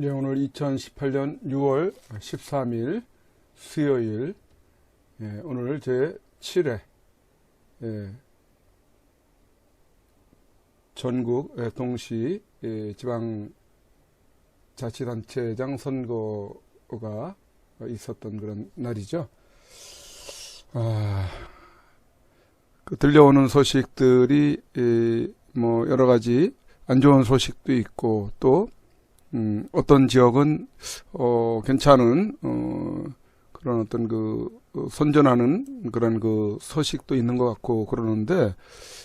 예, 오늘 2018년 6월 13일 수요일, 오늘 제 7회 전국 동시 지방자치단체장 선거가 있었던 그런 날이죠. 들려오는 소식들이 뭐 여러 가지 안 좋은 소식도 있고, 또 어떤 지역은 괜찮은 그런 어떤 선전하는 그런 소식도 있는 것 같고 그러는데,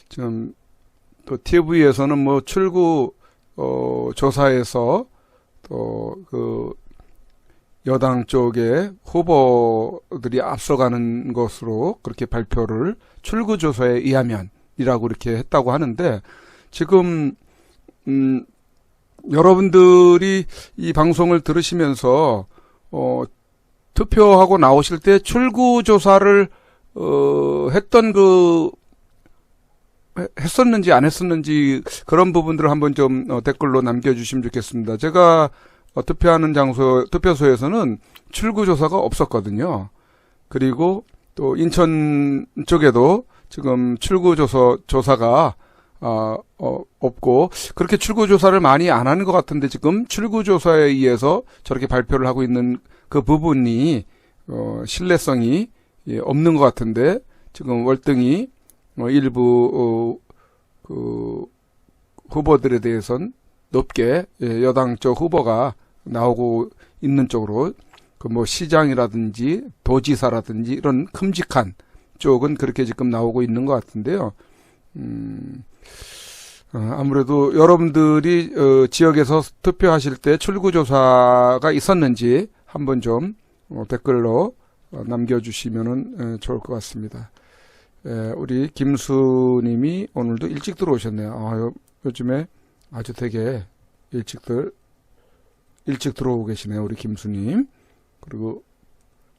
지금 또 TV에서는 뭐 출구 조사에서 또 여당 쪽에 후보들이 앞서가는 것으로 그렇게 발표를 출구 조사에 의하면이라고 이렇게 했다고 하는데, 지금 여러분들이 이 방송을 들으시면서 투표하고 나오실 때 출구조사를 했었는지 안 했었는지 그런 부분들을 한번 좀 댓글로 남겨주시면 좋겠습니다. 제가 투표하는 투표소에서는 출구조사가 없었거든요. 그리고 또 인천 쪽에도 지금 출구조사가 없고, 그렇게 출구조사를 많이 안 하는 것 같은데, 지금 출구조사에 의해서 저렇게 발표를 하고 있는 그 부분이 신뢰성이 없는 것 같은데, 지금 월등히 일부 후보들에 대해서는 높게 여당 쪽 후보가 나오고 있는 쪽으로, 뭐 시장이라든지 도지사라든지 이런 큼직한 쪽은 그렇게 지금 나오고 있는 것 같은데요. 아무래도 여러분들이 지역에서 투표하실 때 출구조사가 있었는지 한번 좀 댓글로 남겨주시면 좋을 것 같습니다. 우리 김수님이 오늘도 일찍 들어오셨네요. 요즘에 아주 되게 일찍 들어오고 계시네요, 우리 김수님. 그리고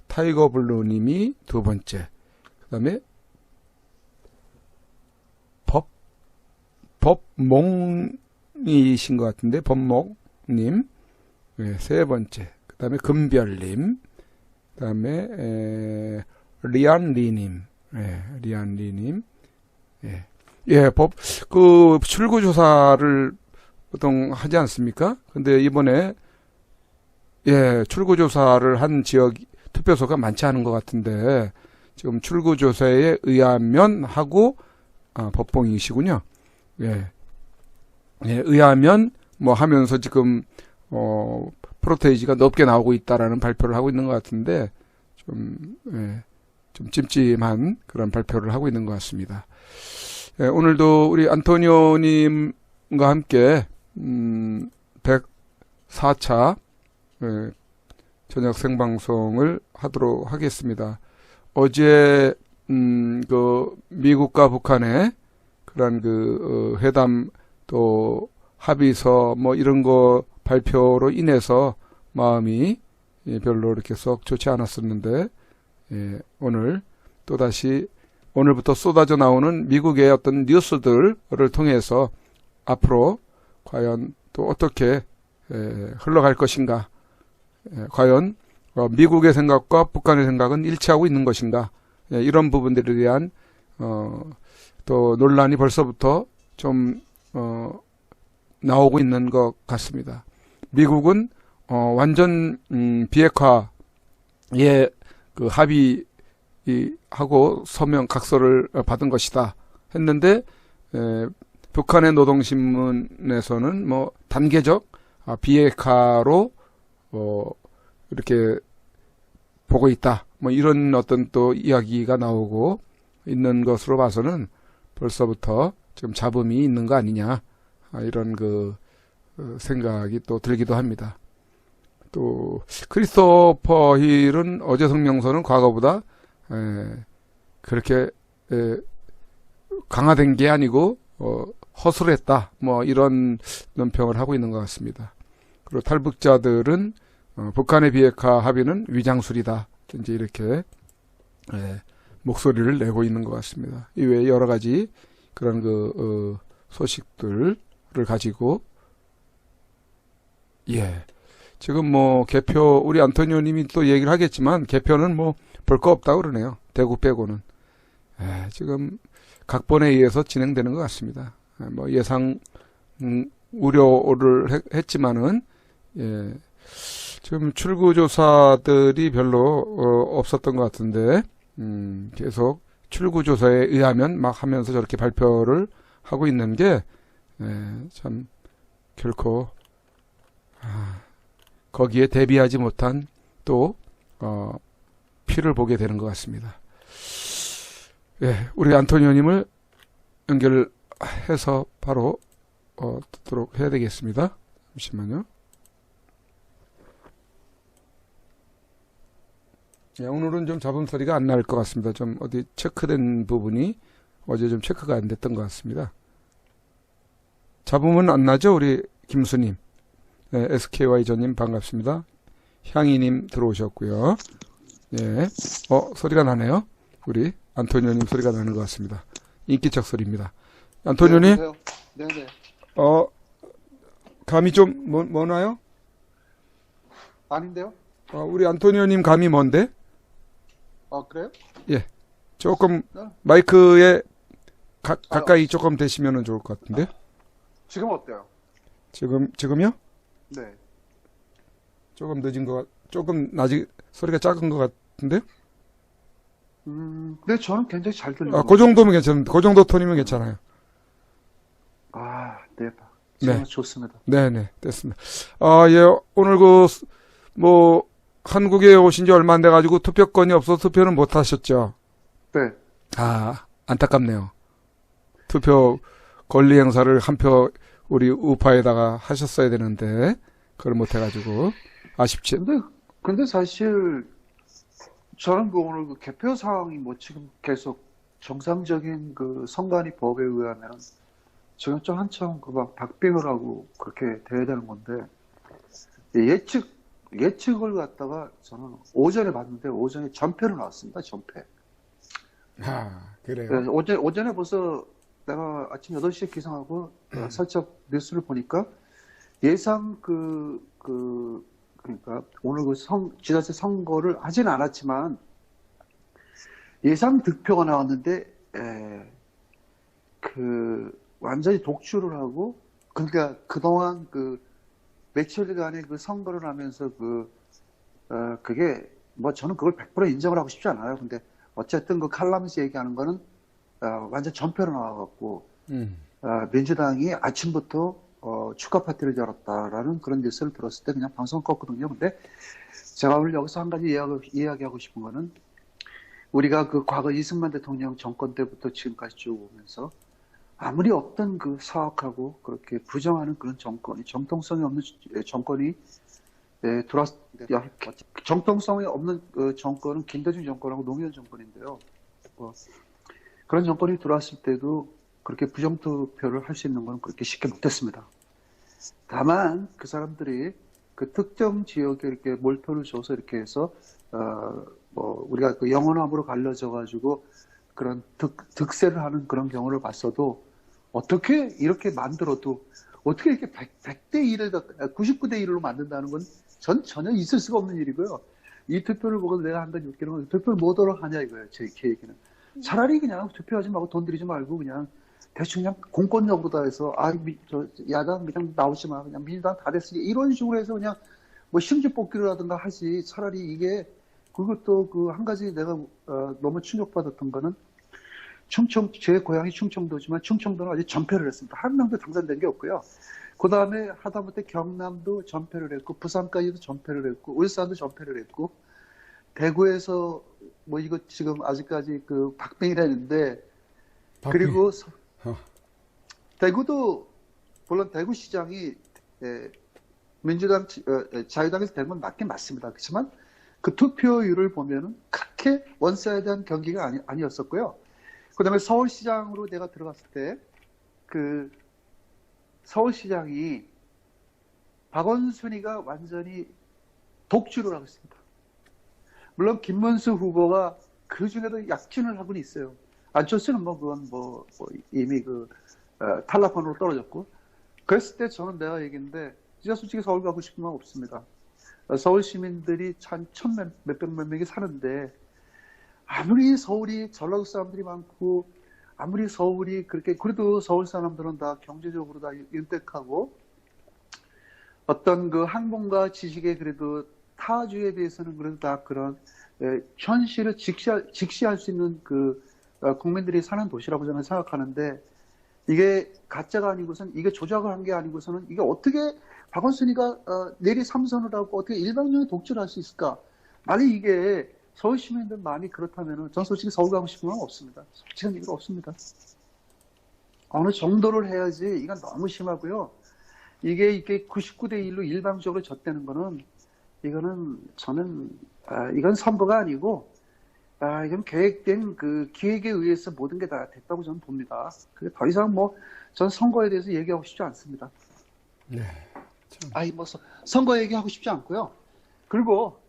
타이거블루님이 두 번째, 그 다음에 법몽이신 것 같은데, 법몽님, 세 번째, 그 다음에 금별님, 그 다음에 리안리님, 리안리님, 출구조사를 보통 하지 않습니까? 근데 이번에 출구조사를 한 지역 투표소가 많지 않은 것 같은데, 지금 출구조사에 의하면 하고, 법봉이시군요. 의하면 뭐 하면서 지금 프로테이지가 높게 나오고 있다라는 발표를 하고 있는 것 같은데, 좀 찜찜한 그런 발표를 하고 있는 것 같습니다. 오늘도 우리 안토니오님과 함께 104차 저녁 생방송을 하도록 하겠습니다. 어제 미국과 북한의 그런 회담 또 합의서 뭐 이런 거 발표로 인해서 마음이 별로 이렇게 썩 좋지 않았었는데, 오늘 또다시 오늘부터 쏟아져 나오는 미국의 어떤 뉴스들을 통해서 앞으로 과연 또 어떻게 흘러갈 것인가, 과연 미국의 생각과 북한의 생각은 일치하고 있는 것인가, 이런 부분들에 대한 또 논란이 벌써부터 좀 나오고 있는 것 같습니다. 미국은 완전 비핵화에 합의하고 서명 각서를 받은 것이다 했는데, 북한의 노동신문에서는 뭐 단계적 비핵화로 이렇게 보고 있다, 뭐 이런 어떤 또 이야기가 나오고 있는 것으로 봐서는 벌써부터 지금 잡음이 있는 거 아니냐, 이런 생각이 또 들기도 합니다. 또 크리스토퍼 힐은 어제 성명서는 과거보다 그렇게 강화된 게 아니고 허술했다, 뭐 이런 논평을 하고 있는 것 같습니다. 그리고 탈북자들은 북한의 비핵화 합의는 위장술이다, 이제 이렇게 목소리를 내고 있는 것 같습니다. 이외에 여러 가지 그런 소식들을 가지고 지금 뭐 개표 우리 안토니오 님이 또 얘기를 하겠지만 개표는 뭐 볼 거 없다고 그러네요. 대구 빼고는. 지금 각본에 의해서 진행되는 것 같습니다. 뭐 예상 우려를 했지만은 지금 출구조사들이 별로 없었던 것 같은데 계속 출구조사에 의하면 막 하면서 저렇게 발표를 하고 있는 게 참 결코 거기에 대비하지 못한 또 피를 보게 되는 것 같습니다. 우리 안토니오님을 연결해서 바로 듣도록 해야 되겠습니다. 잠시만요. 오늘은 좀 잡음 소리가 안 날 것 같습니다. 좀 어디 체크된 부분이 어제 좀 체크가 안 됐던 것 같습니다. 잡음은 안 나죠? 우리 김수님. SKY 전님 반갑습니다. 향이님 들어오셨고요. 소리가 나네요. 우리 안토니오님 소리가 나는 것 같습니다. 인기척 소리입니다. 안토니오님. 네네. 감이 좀 뭐나요? 아닌데요? 우리 안토니오님 감이 뭔데? 그래요? 조금 마이크에 가까이 조금 대시면 좋을 것 같은데. 지금 어때요? 지금요? 네. 조금 늦은 조금 소리가 작은 것 같은데? 네, 저는 굉장히 잘 들려요. 그 정도면 괜찮은데, 그 정도 톤이면 괜찮아요. 네. 지금 좋습니다. 네네, 됐습니다. 오늘 한국에 오신 지 얼마 안 돼가지고 투표권이 없어서 투표는 못 하셨죠? 네. 안타깝네요. 투표 권리 행사를 한 표 우리 우파에다가 하셨어야 되는데, 그걸 못 해가지고, 아쉽지. 근데 사실, 저는 오늘 개표 상황이 지금 계속 정상적인 선관위 법에 의하면, 지금 좀 한참 박빙을 하고 그렇게 돼야 되는 건데, 예측을 갖다가 저는 오전에 봤는데, 오전에 전패로 나왔습니다, 전패. 그래요? 네, 오전에 벌써 내가 아침 8시에 기상하고 살짝 뉴스를 보니까 예상 그러니까 오늘 지자체 선거를 하진 않았지만 예상 득표가 나왔는데 완전히 독주를 하고 그러니까 그동안 며칠간의 선거를 하면서 그게 저는 그걸 100% 인정을 하고 싶지 않아요. 근데 어쨌든 칼럼에서 얘기하는 거는 완전 전패로 나와갖고 민주당이 아침부터 축하 파티를 열었다라는 그런 뉴스를 들었을 때 그냥 방송을 껐거든요. 근데 제가 오늘 여기서 한 가지 이야기하고 싶은 거는 우리가 과거 이승만 대통령 정권 때부터 지금까지 쭉 오면서 아무리 어떤 사악하고 그렇게 부정하는 그런 정통성이 없는 정권이 들어왔을 때 정통성이 없는 정권은 김대중 정권하고 노무현 정권인데요. 그런 정권이 들어왔을 때도 그렇게 부정투표를 할 수 있는 건 그렇게 쉽게 못했습니다. 다만 그 사람들이 특정 지역에 이렇게 몰표를 줘서 이렇게 해서 우리가 영원함으로 갈라져 가지고 그런 득세를 하는 그런 경우를 봤어도 어떻게 이렇게 만들어도 어떻게 이렇게 100대 1을 99대 1로 만든다는 건 전혀 있을 수가 없는 일이고요. 이 투표를 보고 내가 한번 느끼는 투표를 뭐더러 하냐 이거예요. 제 얘기는. 차라리 그냥 투표하지 말고 돈 들이지 말고 그냥 대충 그냥 공권력으로 다 해서 야당 그냥 나오지 마 그냥 민주당 다 됐으니 이런 식으로 해서 그냥 심지 뽑기를 하든가 하지. 차라리 이게 그것도 한 가지 내가 너무 충격받았던 거는 제 고향이 충청도지만 충청도는 아직 전패를 했습니다. 한 명도 당선된 게 없고요. 그 다음에 하다못해 경남도 전패를 했고 부산까지도 전패를 했고 울산도 전패를 했고 대구에서 이거 지금 아직까지 박빙이라는데 그리고 대구도 물론 대구시장이 민주당 자유당에서 된 건 맞긴 맞습니다. 그렇지만 그 투표율을 보면은 그렇게 원사이드한 경기가 아니었었고요. 그다음에 서울시장으로 내가 들어갔을 때 서울시장이 박원순이가 완전히 독주를 하고 있습니다. 물론 김문수 후보가 그 중에도 약진을 하고는 있어요. 안철수는 그건 이미 탈락권으로 떨어졌고. 그랬을 때 저는 내가 얘기했는데, 진짜 솔직히 서울 가고 싶은 건 없습니다. 서울 시민들이 몇백만 명이 사는데 아무리 서울이 전라도 사람들이 많고 아무리 서울이 그렇게 그래도 서울 사람들은 다 경제적으로 다 윤택하고 어떤 그 학문과 지식에 그래도 타주에 대해서는 그래도 다 그런 현실을 직시할 수 있는 그 국민들이 사는 도시라고 저는 생각하는데 이게 가짜가 아니고선 이게 조작을 한 게 아니고서는 이게 어떻게 박원순이가 내리 삼선을 하고 어떻게 일방적인 독주를 할 수 있을까? 만약 이게 서울 시민들 많이 그렇다면은 전 솔직히 서울 가고 싶은 건 없습니다. 솔직한 얘기가 없습니다. 어느 정도를 해야지 이건 너무 심하고요. 이게 99대 1로 일방적으로 졌다는 거는 이거는 저는 이건 선거가 아니고 이건 계획된 그 기획에 의해서 모든 게 다 됐다고 저는 봅니다. 그게 더 이상 뭐 전 선거에 대해서 얘기하고 싶지 않습니다. 네. 참. 뭐 선거 얘기하고 싶지 않고요. 그리고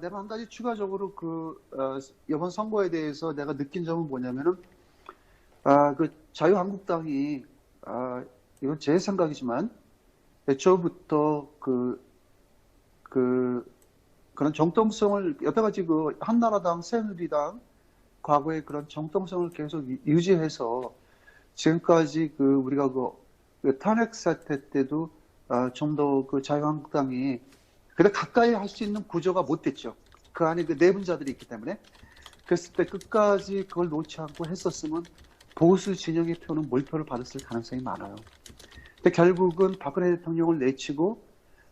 내가 한 가지 추가적으로 이번 선거에 대해서 내가 느낀 점은 뭐냐면은 그 자유한국당이 이건 제 생각이지만 애초부터 그런 정통성을 여태까지 그 한나라당, 새누리당 과거의 그런 정통성을 계속 유지해서 지금까지 우리가 그 탄핵 사태 때도 좀 더 그 자유한국당이 그래 가까이 할 수 있는 구조가 못 됐죠. 그 안에 그 내분자들이 있기 때문에 그랬을 때 끝까지 그걸 놓지 않고 했었으면 보수 진영의 표는 몰표를 받았을 가능성이 많아요. 근데 결국은 박근혜 대통령을 내치고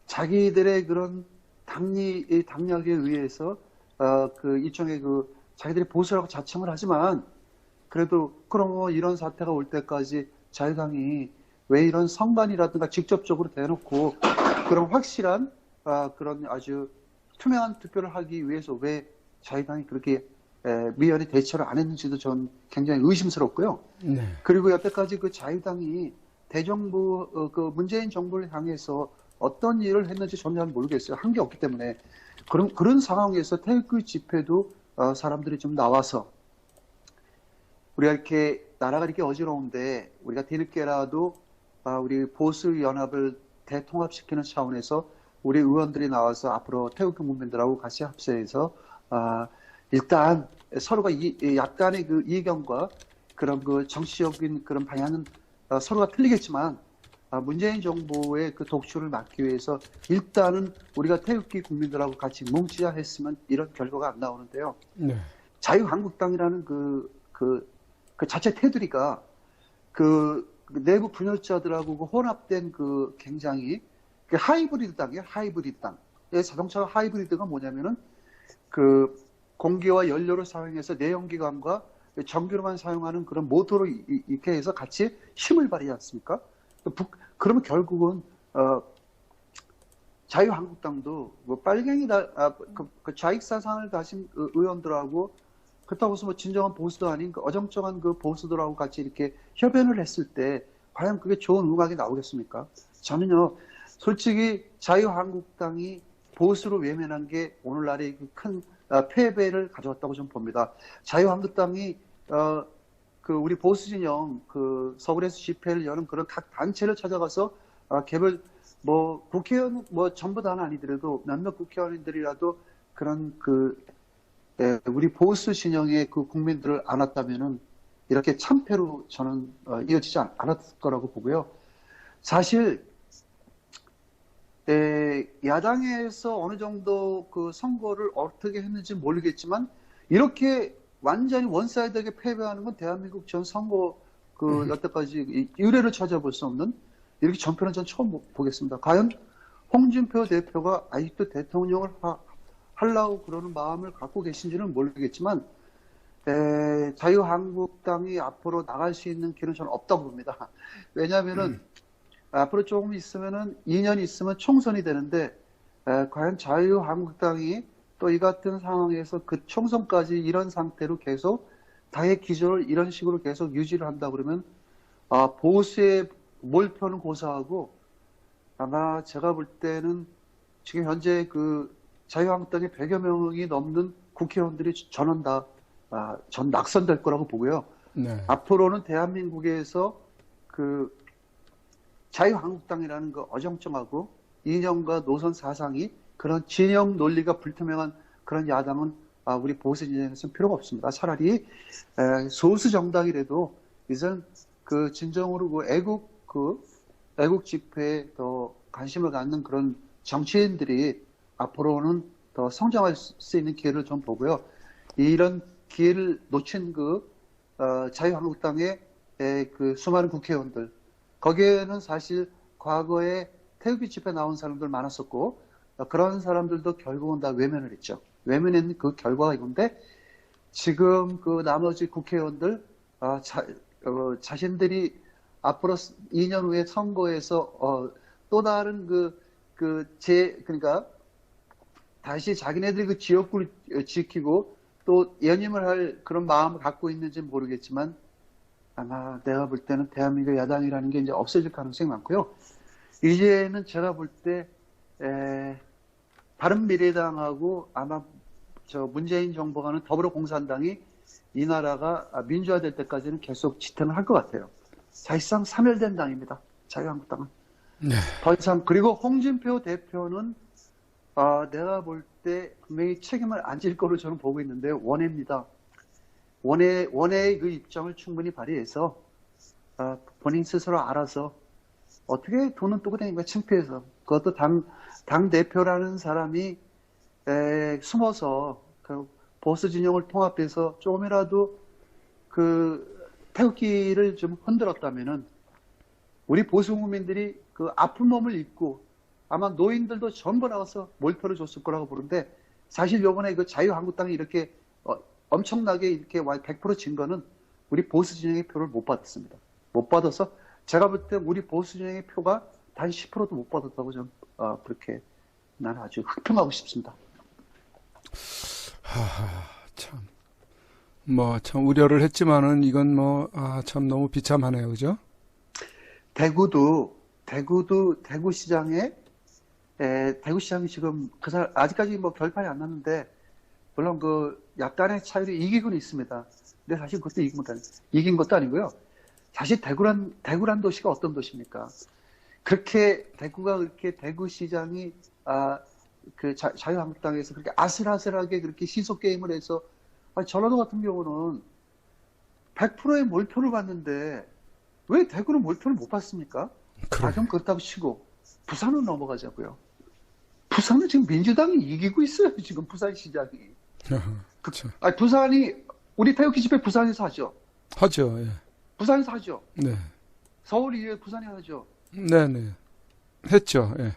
자기들의 그런 당략에 의해서 그 일종의 자기들이 보수라고 자청을 하지만 그래도 그럼 이런 사태가 올 때까지 자유당이 왜 이런 선관이라든가 직접적으로 대놓고 그런 확실한 그런 아주 투명한 투표를 하기 위해서 왜 자유당이 그렇게 미연에 대처를 안 했는지도 전 굉장히 의심스럽고요. 네. 그리고 여태까지 그 자유당이 대정부 그 문재인 정부를 향해서 어떤 일을 했는지 저는 잘 모르겠어요. 한 게 없기 때문에 그런 상황에서 태극기 집회도 사람들이 좀 나와서 우리가 이렇게 나라가 이렇게 어지러운데 우리가 뒤늦게라도 우리 보수 연합을 대통합시키는 차원에서 우리 의원들이 나와서 앞으로 태극기 국민들하고 같이 합세해서 일단 서로가 약간의 그 이견과 그런 그 정치적인 그런 방향은 서로가 틀리겠지만 문재인 정부의 그 독주를 막기 위해서 일단은 우리가 태극기 국민들하고 같이 뭉치자 했으면 이런 결과가 안 나오는데요. 네. 자유한국당이라는 그 자체 테두리가 그 내부 분열자들하고 그 혼합된 그 굉장히 그 하이브리드 당이에요. 하이브리드 당. 자동차 하이브리드가 뭐냐면은 그 공기와 연료를 사용해서 내연기관과 전기로만 사용하는 그런 모터로 이렇게 해서 같이 힘을 발휘하지 않습니까? 그러면 결국은 자유한국당도 뭐 빨갱이다 그 좌익 사상을 가진 의원들하고 그렇다고 해서 뭐 진정한 보수도 아닌 그 어정쩡한 그 보수들하고 같이 이렇게 협연을 했을 때 과연 그게 좋은 음악이 나오겠습니까? 저는요 솔직히 자유한국당이 보수로 외면한 게 오늘날의 큰 패배를 가져왔다고 저는 봅니다. 자유한국당이 우리 보수 진영 서울에서 집회를 여는 그런 각 단체를 찾아가서 개별 뭐 국회의원 뭐 전부 다는 아니더라도 몇몇 국회의원들이라도 그런 우리 보수 진영의 그 국민들을 안았다면은 이렇게 참패로 저는 이어지지 않았을 거라고 보고요. 사실 야당에서 어느 정도 그 선거를 어떻게 했는지 모르겠지만 이렇게 완전히 원사이드하게 패배하는 건 대한민국 전 선거 여태까지 유례를 찾아볼 수 없는 이렇게 전편은 전 처음 보겠습니다. 과연 홍준표 대표가 아직도 대통령을 하려고 그러는 마음을 갖고 계신지는 모르겠지만 자유한국당이 앞으로 나갈 수 있는 길은 저는 없다고 봅니다. 왜냐하면은 앞으로 조금 있으면은 2년 있으면 총선이 되는데 과연 자유한국당이 또 이 같은 상황에서 그 총선까지 이런 상태로 계속 당의 기조를 이런 식으로 계속 유지를 한다 그러면 보수의 몰표는 고사하고 아마 제가 볼 때는 지금 현재 그 자유한국당의 100여 명이 넘는 국회의원들이 저는 다 전 낙선될 거라고 보고요. 네. 앞으로는 대한민국에서 자유한국당이라는 그 어정쩡하고 이념과 노선 사상이 그런 진영 논리가 불투명한 그런 야당은 우리 보수 진영에서는 필요가 없습니다. 차라리 소수 정당이라도 이젠 그 진정으로 애국 집회에 더 관심을 갖는 그런 정치인들이 앞으로는 더 성장할 수 있는 기회를 좀 보고요. 이런 기회를 놓친 자유한국당의 그 수많은 국회의원들, 거기에는 사실 과거에 태극기 집회 나온 사람들 많았었고, 그런 사람들도 결국은 다 외면을 했죠. 외면한 그 결과가 이건데, 지금 그 나머지 국회의원들, 자신들이 앞으로 2년 후에 선거에서, 또 다른 그러니까, 다시 자기네들이 그 지역구를 지키고, 또 연임을 할 그런 마음을 갖고 있는지 모르겠지만, 아마 내가 볼 때는 대한민국 야당이라는 게 이제 없어질 가능성이 많고요. 이제는 제가 볼 때, 바른미래당하고 아마 문재인 정부가는 더불어공산당이 이 나라가 민주화될 때까지는 계속 지탱을 할 것 같아요. 사실상 사멸된 당입니다. 자유한국당은. 네. 더 이상, 그리고 홍준표 대표는 내가 볼 때 분명히 책임을 안 질 거로 저는 보고 있는데 원해입니다. 원해의 그 입장을 충분히 발휘해서 본인 스스로 알아서 어떻게 돈은 뜨고 다니는 거야, 창피해서. 그것도 당 대표라는 사람이 숨어서 그 보수 진영을 통합해서 조금이라도 그 태극기를 좀 흔들었다면은 우리 보수 국민들이 그 아픈 몸을 입고 아마 노인들도 전부 나와서 몰표를 줬을 거라고 보는데, 사실 요번에 그 자유한국당이 이렇게 엄청나게 이렇게 100%진 거는 우리 보수 진영의 표를 못 받았습니다. 못 받아서 제가 볼 때 우리 보수 진영의 표가 단 10%도 못 받았다고 저는 그렇게 나는 아주 흑평하고 싶습니다. 참 우려를 했지만은 이건 참 너무 비참하네요, 그죠? 대구 시장에 대구 시장이 지금 아직까지 결판이 안 났는데, 물론 약간의 차이로 이기고는 있습니다. 근데 사실 그것도 이긴 것도 아니고요. 사실 대구란 도시가 어떤 도시입니까? 대구가 그렇게 대구 시장이 자유한국당에서 그렇게 아슬아슬하게 그렇게 시소 게임을 해서, 전라도 같은 경우는 100%의 몰표를 받는데 왜 대구는 몰표를 못 받습니까? 그럼 그렇다고 치고 부산으로 넘어가자고요. 부산은 지금 민주당이 이기고 있어요. 지금 부산 시장이. 그렇죠. 부산이 우리 태극기 집회 부산에서 하죠. 하죠. 예. 부산에서 하죠. 네. 서울 이외에 부산에 하죠. 네네. 했죠. 예.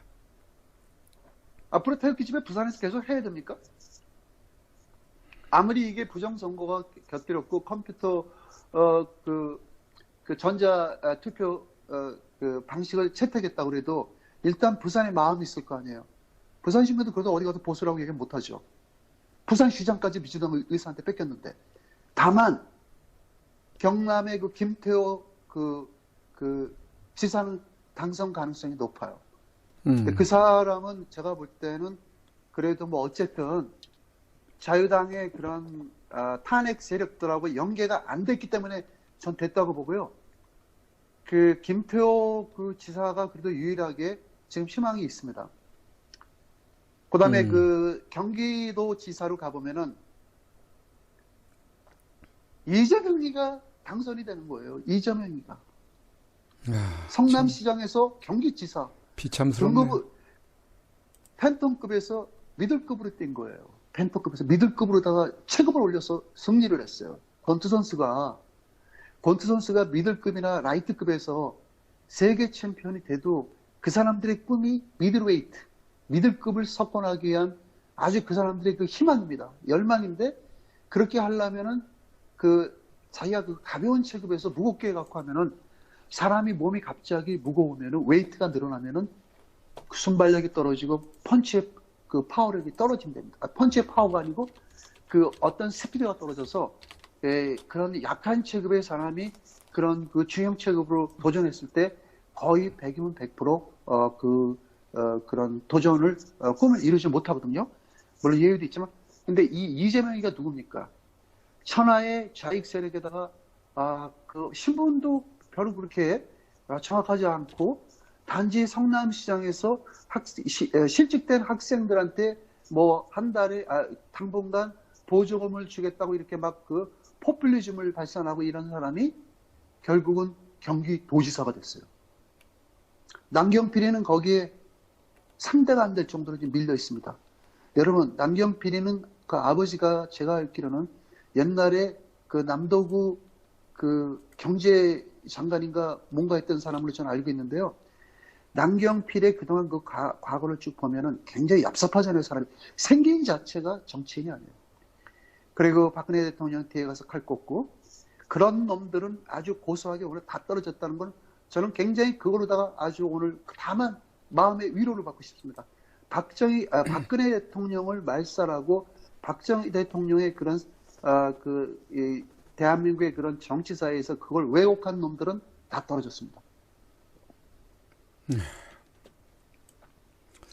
앞으로 태극기 집회 부산에서 계속 해야 됩니까? 아무리 이게 부정선거가 곁들였고 컴퓨터 그 전자 투표 그 방식을 채택했다고 그래도 일단 부산에 마음이 있을 거 아니에요. 부산 시민도 그래도 어디 가서 보수라고 얘기 못 하죠. 부산시장까지 민주당 의사한테 뺏겼는데. 다만 경남의 그 김태호 그 지사는 당선 가능성이 높아요. 근데 그 사람은 제가 볼 때는 그래도 어쨌든 자유당의 그런 탄핵 세력들하고 연계가 안 됐기 때문에 전 됐다고 보고요. 그 김태호 그 지사가 그래도 유일하게 지금 희망이 있습니다. 그다음에 그 경기도 지사로 가보면은 이재명이가 당선이 되는 거예요. 이재명이가. 성남시장에서 경기지사. 비참스럽네. 팬텀급에서 미들급으로 뛴 거예요. 팬텀급에서 미들급으로다가 체급을 올려서 승리를 했어요. 권투 선수가 미들급이나 라이트급에서 세계 챔피언이 돼도 그 사람들의 꿈이 미들웨이트, 미들급을 석권하기 위한 아주 그 사람들의 그 희망입니다. 열망인데, 그렇게 하려면은 자기가 그 가벼운 체급에서 무겁게 갖고 하면은 사람이 몸이 갑자기 무거우면은 웨이트가 늘어나면은 그 순발력이 떨어지고 펀치의 그 파워력이 떨어진답니다. 펀치의 파워가 아니고 그 어떤 스피드가 떨어져서 그런 약한 체급의 사람이 그런 그 중형 체급으로 도전했을 때 거의 100이면 100% 그런 도전을 꿈을 이루지 못하거든요. 물론 예외도 있지만, 근데 이 이재명이가 누굽니까? 천하의 좌익 세력에다가 그 신분도 별로 그렇게 정확하지 않고 단지 성남시장에서 실직된 학생들한테 뭐 한 달에 당분간 보조금을 주겠다고 이렇게 막 그 포퓰리즘을 발산하고 이런 사람이 결국은 경기도지사가 됐어요. 남경필이는 거기에 상대가 안 될 정도로 지금 밀려 있습니다. 여러분, 남경필이는 그 아버지가 제가 알기로는 옛날에 그 남도구 그 경제장관인가 뭔가 했던 사람으로 저는 알고 있는데요. 남경필의 그동안 그 과거를 쭉 보면은 굉장히 얍삽하잖아요, 사람이. 생긴 자체가 정치인이 아니에요. 그리고 박근혜 대통령 뒤에 가서 칼 꽂고, 그런 놈들은 아주 고소하게 오늘 다 떨어졌다는 건 저는 굉장히 그거로다가 아주 오늘 다만 마음의 위로를 받고 싶습니다. 박근혜 대통령을 말살하고 박정희 대통령의 그런 대한민국의 그런 정치사회에서 그걸 왜곡한 놈들은 다 떨어졌습니다.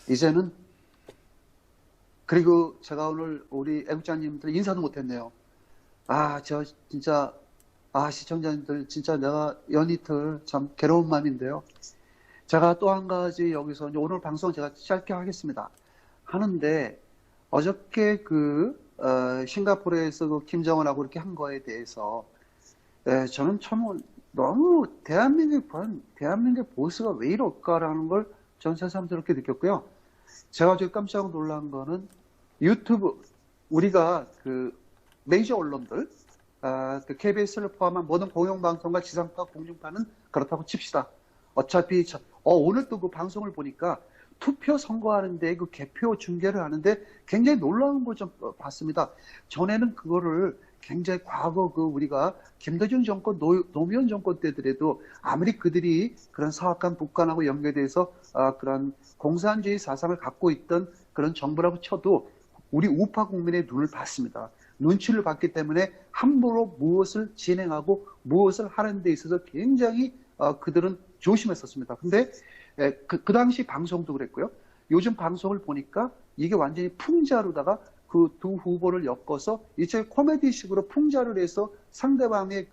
이제는 그리고 제가 오늘 우리 애국자님들 인사도 못했네요. 저 진짜 시청자님들 진짜 내가 연이틀 참 괴로운 마음인데요. 제가 또 한 가지 여기서 오늘 방송 제가 짧게 하겠습니다. 하는데 어저께 싱가포르에서 그 김정은하고 이렇게 한 거에 대해서 저는 참 너무 대한민국 보수가 왜 이럴까라는 걸 전 새삼스럽게 느꼈고요. 제가 지금 깜짝 놀란 거는 유튜브 우리가 그 메이저 언론들 그 KBS를 포함한 모든 공영방송과 지상파 공중파는 그렇다고 칩시다. 어차피 오늘 또 그 방송을 보니까 투표 선거하는데 그 개표 중계를 하는데 굉장히 놀라운 걸 좀 봤습니다. 전에는 그거를 굉장히 과거 우리가 김대중 정권, 노무현 정권 때더라도 아무리 그들이 그런 사악한 북한하고 연계돼서 그런 공산주의 사상을 갖고 있던 그런 정부라고 쳐도 우리 우파 국민의 눈을 봤습니다. 눈치를 봤기 때문에 함부로 무엇을 진행하고 무엇을 하는 데 있어서 굉장히 그들은 조심했었습니다. 근데 그 당시 방송도 그랬고요. 요즘 방송을 보니까 이게 완전히 풍자로다가 그 두 후보를 엮어서 일종의 코미디식으로 풍자를 해서 상대방의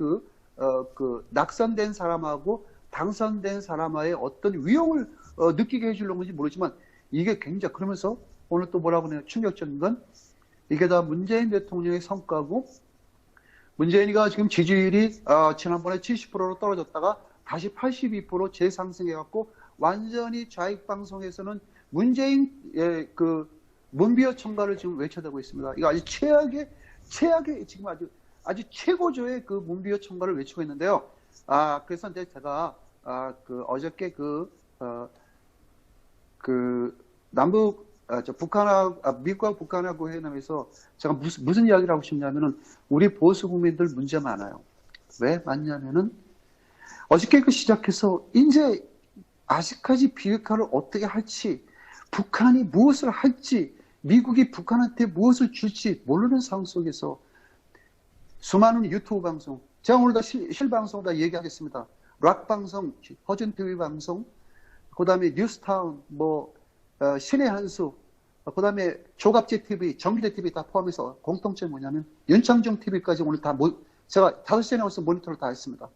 낙선된 사람하고 당선된 사람과의 어떤 위용을 느끼게 해주려는 건지 모르지만 이게 굉장히 그러면서 오늘 또 뭐라고 하네요. 충격적인 건 이게 다 문재인 대통령의 성과고 문재인이가 지금 지지율이 지난번에 70%로 떨어졌다가 다시 82% 재상승해갖고 완전히 좌익방송에서는 문재인 문비어 청가를 지금 외쳐대고 있습니다. 이거 아주 최악의 지금 아주 최고조의 그 문비어 청가를 외치고 있는데요. 그래서 이제 제가 어저께 미국과 북한하고 회담에서 제가 무슨 이야기를 하고 싶냐면은 우리 보수 국민들 문제 많아요. 왜 많냐면은 어저께 시작해서 이제 아직까지 비핵화를 어떻게 할지, 북한이 무엇을 할지, 미국이 북한한테 무엇을 줄지 모르는 상황 속에서 수많은 유튜브 방송, 제가 오늘 다 실방송 다 얘기하겠습니다. 락 방송, 허준 TV 방송, 그 다음에 뉴스타운, 신의 한수, 그 다음에 조갑재 TV, 정기대 TV 다 포함해서 공통점이 뭐냐면 윤창중 TV까지 오늘 다 제가 5시에 나와서 모니터를 다 했습니다.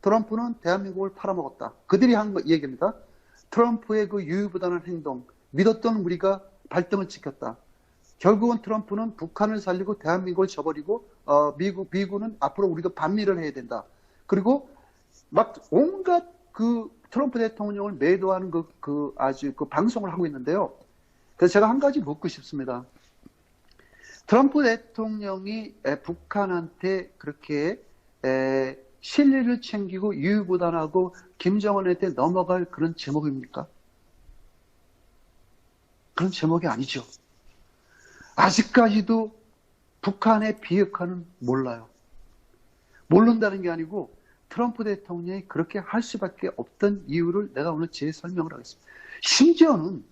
트럼프는 대한민국을 팔아먹었다. 그들이 한 얘기입니다. 트럼프의 그 유유부단한 행동, 믿었던 우리가 발등을 찍혔다. 결국은 트럼프는 북한을 살리고 대한민국을 저버리고 미국은 앞으로 우리도 반미를 해야 된다. 그리고 막 온갖 트럼프 대통령을 매도하는 아주 방송을 하고 있는데요. 그래서 제가 한 가지 묻고 싶습니다. 트럼프 대통령이 북한한테 그렇게 실리를 챙기고 유유부단하고 김정은한테 넘어갈 그런 제목입니까? 그런 제목이 아니죠. 아직까지도 북한의 비핵화는 몰라요. 모른다는 게 아니고 트럼프 대통령이 그렇게 할 수밖에 없던 이유를 내가 오늘 제 설명을 하겠습니다. 심지어는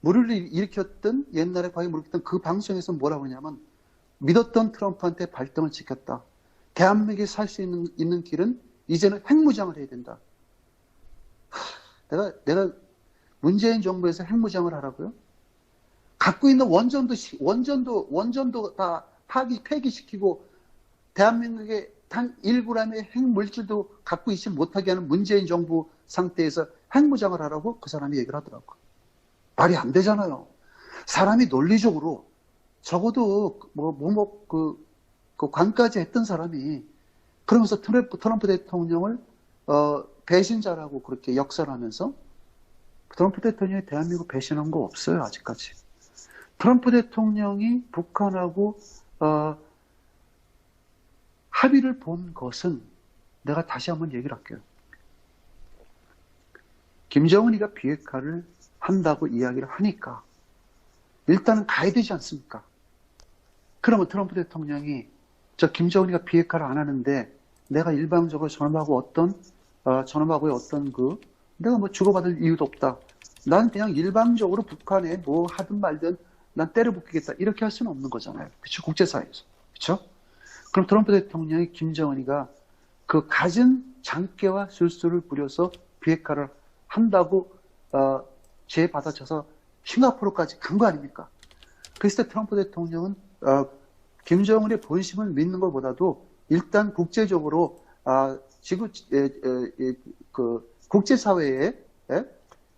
물을 일으켰던 옛날에 과연 일으켰던 그 방송에서 뭐라고 하냐면 믿었던 트럼프한테 발등을 찍혔다. 대한민국에 살 수 있는 길은 이제는 핵무장을 해야 된다. 내가 문재인 정부에서 핵무장을 하라고요? 갖고 있는 원전도 다 폐기시키고 대한민국에 단 1g의 핵물질도 갖고 있지 못하게 하는 문재인 정부 상태에서 핵무장을 하라고 그 사람이 얘기를 하더라고요. 말이 안 되잖아요. 사람이 논리적으로 적어도 그 관까지 했던 사람이 그러면서 트럼프 대통령을 배신자라고 그렇게 역설하면서 트럼프 대통령이 대한민국 배신한 거 없어요, 아직까지. 트럼프 대통령이 북한하고 합의를 본 것은 내가 다시 한번 얘기를 할게요. 김정은이가 비핵화를 한다고 이야기를 하니까 일단은 가야 되지 않습니까? 그러면 트럼프 대통령이 저 김정은이가 비핵화를 안 하는데 내가 일방적으로 저놈하고의 어떤 내가 뭐 주고받을 이유도 없다. 난 그냥 일방적으로 북한에 뭐 하든 말든 난 때려붓기겠다. 이렇게 할 수는 없는 거잖아요. 그렇죠? 국제사회에서. 그렇죠? 그럼 트럼프 대통령이 김정은이가 그 갖은 장깨와 술수를 부려서 비핵화를 한다고 재받아쳐서 싱가포르까지 간 거 아닙니까? 그랬을 때 트럼프 대통령은 김정은의 본심을 믿는 것보다도 일단 국제적으로 그 국제사회에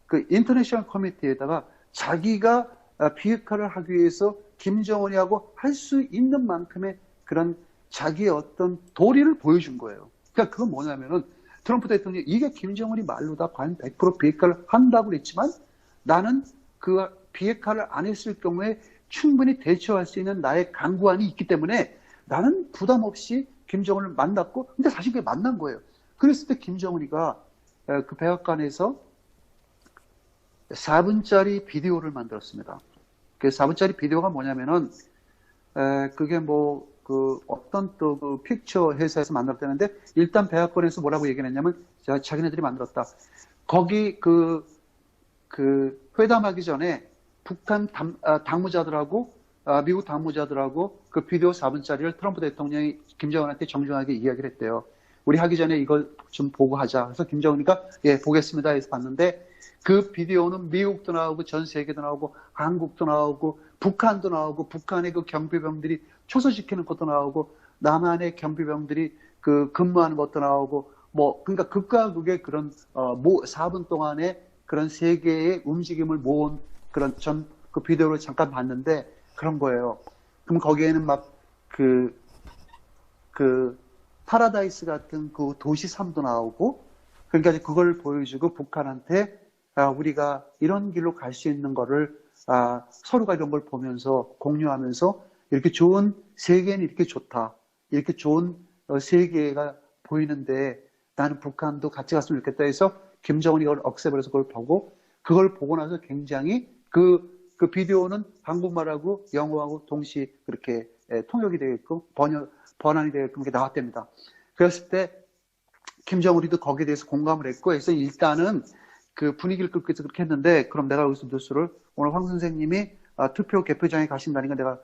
그 인터내셔널 커미티에다가 자기가 비핵화를 하기 위해서 김정은이하고 할 수 있는 만큼의 그런 자기의 어떤 도리를 보여준 거예요. 그러니까 그건 뭐냐면은 트럼프 대통령이 이게 김정은이 말로다 과연 100% 비핵화를 한다고 그랬지만 나는 그 비핵화를 안 했을 경우에 충분히 대처할 수 있는 나의 강구안이 있기 때문에 나는 부담 없이 김정은을 만났고 근데 사실 그게 만난 거예요. 그랬을 때 김정은이가 그 백악관에서 4분짜리 비디오를 만들었습니다. 그 4분짜리 비디오가 뭐냐면은 그게 뭐 그 어떤 또 그 픽처 회사에서 만들었다는데 일단 백악관에서 뭐라고 얘기를 했냐면 자기네들이 만들었다. 거기 그 회담하기 전에 북한 당무자들하고 미국 당무자들하고 그 비디오 4분짜리를 트럼프 대통령이 김정은한테 정중하게 이야기를 했대요. 우리 하기 전에 이걸 좀 보고 하자. 그래서 김정은이가 예 보겠습니다 해서 봤는데 그 비디오는 미국도 나오고 전 세계도 나오고 한국도 나오고 북한도 나오고 북한의 그 경비병들이 초소시키는 것도 나오고 남한의 경비병들이 그 근무하는 것도 나오고 뭐 그러니까 극과 극의 그런 4분 동안의 그런 세계의 움직임을 모은 그런 전 그 비디오를 잠깐 봤는데 그런 거예요. 그럼 거기에는 막 파라다이스 같은 그 도시 삶도 나오고 그러니까 그걸 보여주고 북한한테 우리가 이런 길로 갈 수 있는 거를 서로가 이런 걸 보면서 공유하면서 이렇게 좋은 세계는 이렇게 좋다. 이렇게 좋은 세계가 보이는데 나는 북한도 같이 갔으면 좋겠다 해서 김정은이 그걸 억셉을 해서 그걸 보고 나서 굉장히 그 비디오는 한국말하고 영어하고 동시에 그렇게 통역이 되게끔 번안이 되게끔 이렇게 나왔답니다. 그랬을 때 김정은이도 거기에 대해서 공감을 했고 해서 일단은 그 분위기를 끌기 위해서 그렇게 했는데 그럼 내가 여기서 뉴스를 오늘 황 선생님이 투표 개표장에 가신다니까 내가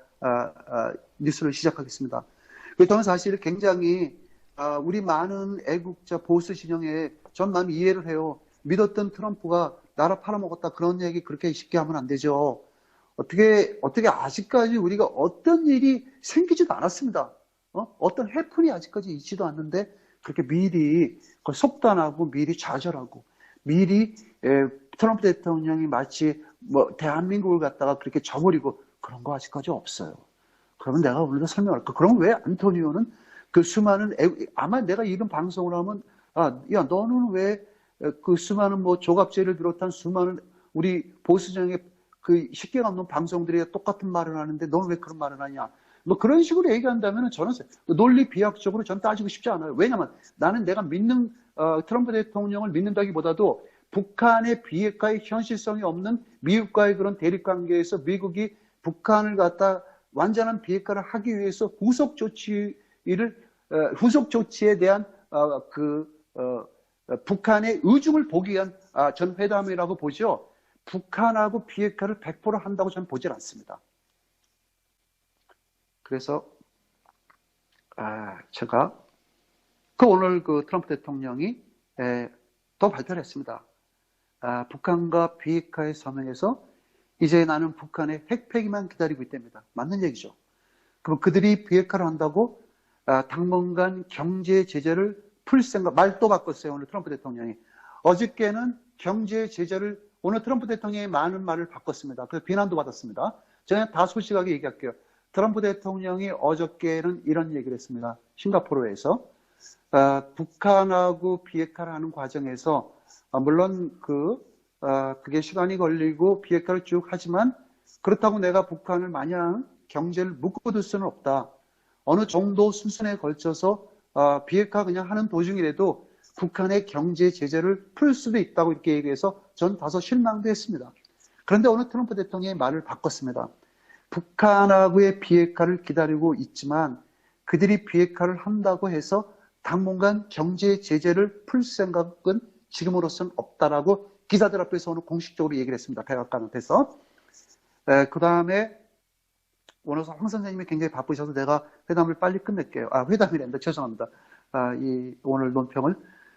뉴스를 시작하겠습니다. 저는 사실 굉장히 우리 많은 애국자 보수 진영에 전 마음 이해를 해요. 믿었던 트럼프가 나라 팔아먹었다 그런 얘기 그렇게 쉽게 하면 안 되죠. 어떻게 아직까지 우리가 어떤 일이 생기지도 않았습니다. 어떤 해프닝이 아직까지 있지도 않는데 그렇게 미리 그걸 속단하고 미리 좌절하고 미리 트럼프 대통령이 마치 뭐 대한민국을 갖다가 그렇게 저버리고 그런 거 아직까지 없어요. 그러면 내가 오늘도 설명할까? 그럼 왜 안토니오는 그 수많은 아마 내가 이런 방송을 하면 야 너는 왜 그 수많은 뭐 조갑제를 비롯한 수많은 우리 보수정의 그 쉽게가 없는 방송들이 똑같은 말을 하는데 너는 왜 그런 말을 하냐? 뭐 그런 식으로 얘기한다면 저는 논리 비약적으로 전 따지고 싶지 않아요. 왜냐면 나는 내가 믿는 트럼프 대통령을 믿는다기보다도 북한의 비핵화의 현실성이 없는 미국과의 그런 대립관계에서 미국이 북한을 갖다 완전한 비핵화를 하기 위해서 후속 조치에 대한 북한의 의중을 보기 위한 전 회담이라고 보죠. 북한하고 비핵화를 100% 한다고 저는 보질 않습니다. 그래서 제가 오늘 그 트럼프 대통령이 또 발표를 했습니다. 북한과 비핵화에 서명해서 이제 나는 북한의 핵폐기만 기다리고 있답니다. 맞는 얘기죠. 그럼 그들이 비핵화를 한다고 당분간 경제 제재를 풀 생각, 말 또 바꿨어요. 오늘 트럼프 대통령이. 어저께는 경제 제재를, 오늘 트럼프 대통령이 많은 말을 바꿨습니다. 그래서 비난도 받았습니다. 저는 다 솔직하게 얘기할게요. 트럼프 대통령이 어저께는 이런 얘기를 했습니다. 싱가포르에서. 북한하고 비핵화를 하는 과정에서, 물론 그게 시간이 걸리고 비핵화를 쭉 하지만 그렇다고 내가 북한을 마냥 경제를 묶어둘 수는 없다. 어느 정도 수순에 걸쳐서 비핵화 그냥 하는 도중이라도 북한의 경제 제재를 풀 수도 있다고 이렇게 얘기해서 전 다소 실망도 했습니다. 그런데 오늘 트럼프 대통령이 말을 바꿨습니다. 북한하고의 비핵화를 기다리고 있지만 그들이 비핵화를 한다고 해서 당분간 경제 제재를 풀 생각은 지금으로서는 없다라고 기자들 앞에서 오늘 공식적으로 얘기를 했습니다. 백악관한테서. 그 다음에 오늘 황 선생님이 굉장히 바쁘셔서 내가 회담을 빨리 끝낼게요. 회담이란다. 죄송합니다. 오늘 논평을.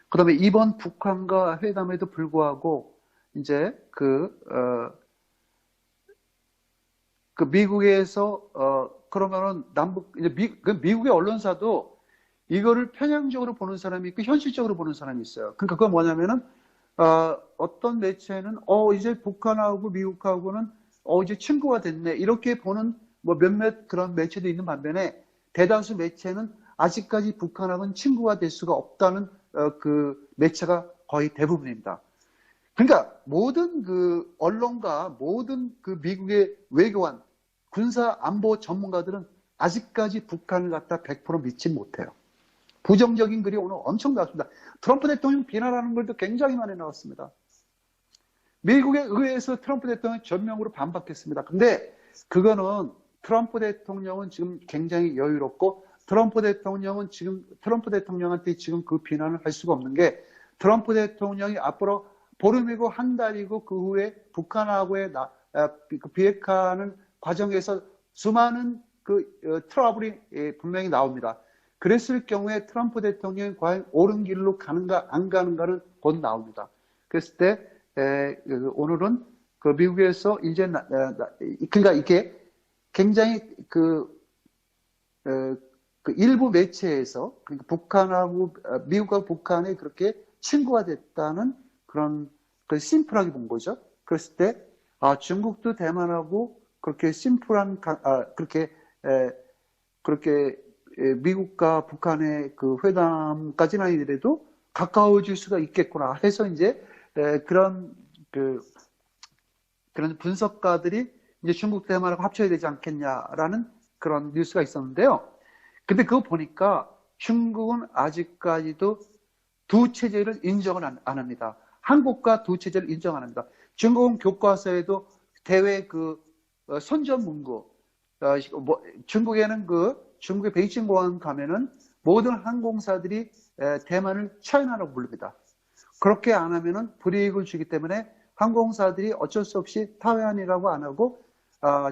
그 다음에 이번 북한과 회담에도 불구하고 이제 미국에서 그러면은 미국의 언론사도 이거를 편향적으로 보는 사람이 있고 현실적으로 보는 사람이 있어요. 그러니까 그건 뭐냐면은 어떤 매체는 이제 북한하고 미국하고는 이제 친구가 됐네 이렇게 보는 뭐 몇몇 그런 매체도 있는 반면에 대다수 매체는 아직까지 북한하고는 친구가 될 수가 없다는 그 매체가 거의 대부분입니다. 그러니까 모든 그 언론과 모든 그 미국의 외교관, 군사 안보 전문가들은 아직까지 북한을 갖다 100% 믿지 못해요. 부정적인 글이 오늘 엄청 나왔습니다. 트럼프 대통령 비난하는 글도 굉장히 많이 나왔습니다. 미국의 의회에서 트럼프 대통령이 전면으로 반박했습니다. 근데 그거는 트럼프 대통령은 지금 굉장히 여유롭고 트럼프 대통령한테 지금 그 비난을 할 수가 없는 게 트럼프 대통령이 앞으로 보름이고 한 달이고 그 후에 북한하고의 비핵화하는 과정에서 수많은 트러블이 분명히 나옵니다. 그랬을 경우에 트럼프 대통령이 과연 옳은 길로 가는가 안 가는가는 곧 나옵니다. 그랬을 때 오늘은 그 미국에서 이제 그러니까 이게 굉장히 일부 매체에서 그러니까 북한하고 미국과 북한이 그렇게 친구가 됐다는 그런 심플하게 본 거죠. 그랬을 때 중국도 대만하고 그렇게 심플한 그렇게 미국과 북한의 그 회담까지는 아니더라도 가까워질 수가 있겠구나 해서 이제 그런 분석가들이 이제 중국 대만하고 합쳐야 되지 않겠냐라는 그런 뉴스가 있었는데요. 근데 그거 보니까 중국은 아직까지도 두 체제를 인정을 안 합니다. 한국과 두 체제를 인정 안 합니다. 중국은 교과서에도 대외 선전 문구, 중국에는 중국의 베이징 공항 가면은 모든 항공사들이 대만을 차이나라고 부릅니다. 그렇게 안 하면은 불이익을 주기 때문에 항공사들이 어쩔 수 없이 타이완이라고 안 하고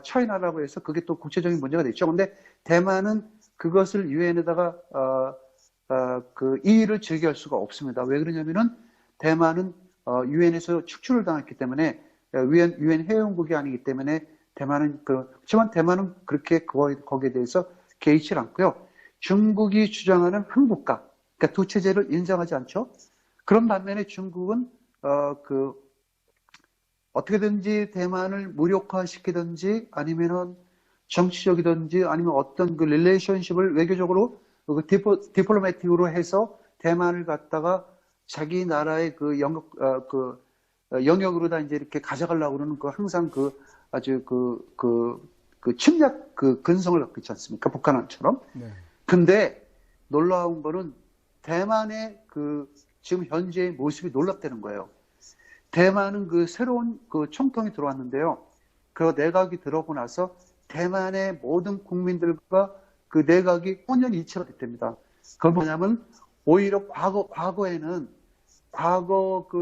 차이나라고 해서 그게 또 국제적인 문제가 됐죠. 근데 대만은 그것을 유엔에다가 이의를 제기할 수가 없습니다. 왜 그러냐면은 대만은 유엔에서 축출을 당했기 때문에 유엔 회원국이 아니기 때문에 그렇지만 대만은 그렇게 거기에 대해서 개의치 않고요. 중국이 주장하는 한국과 그러니까 두 체제를 인정하지 않죠. 그런 반면에 중국은 어떻게든지 대만을 무력화시키든지 아니면은 정치적이든지 아니면 어떤 릴레이션십을 외교적으로 디플로매틱으로 해서 대만을 갖다가 자기 나라의 영역으로다 이제 이렇게 가져가려고 그러는 항상 아주 침략 근성을 갖고 있지 않습니까? 북한처럼. 네. 근데 놀라운 거는 대만의 지금 현재의 모습이 놀랍다는 거예요. 대만은 새로운 총통이 들어왔는데요. 그 내각이 들어오고 나서 대만의 모든 국민들과 그 내각이 혼연일체가 됐답니다. 그건 뭐냐면 오히려 과거에는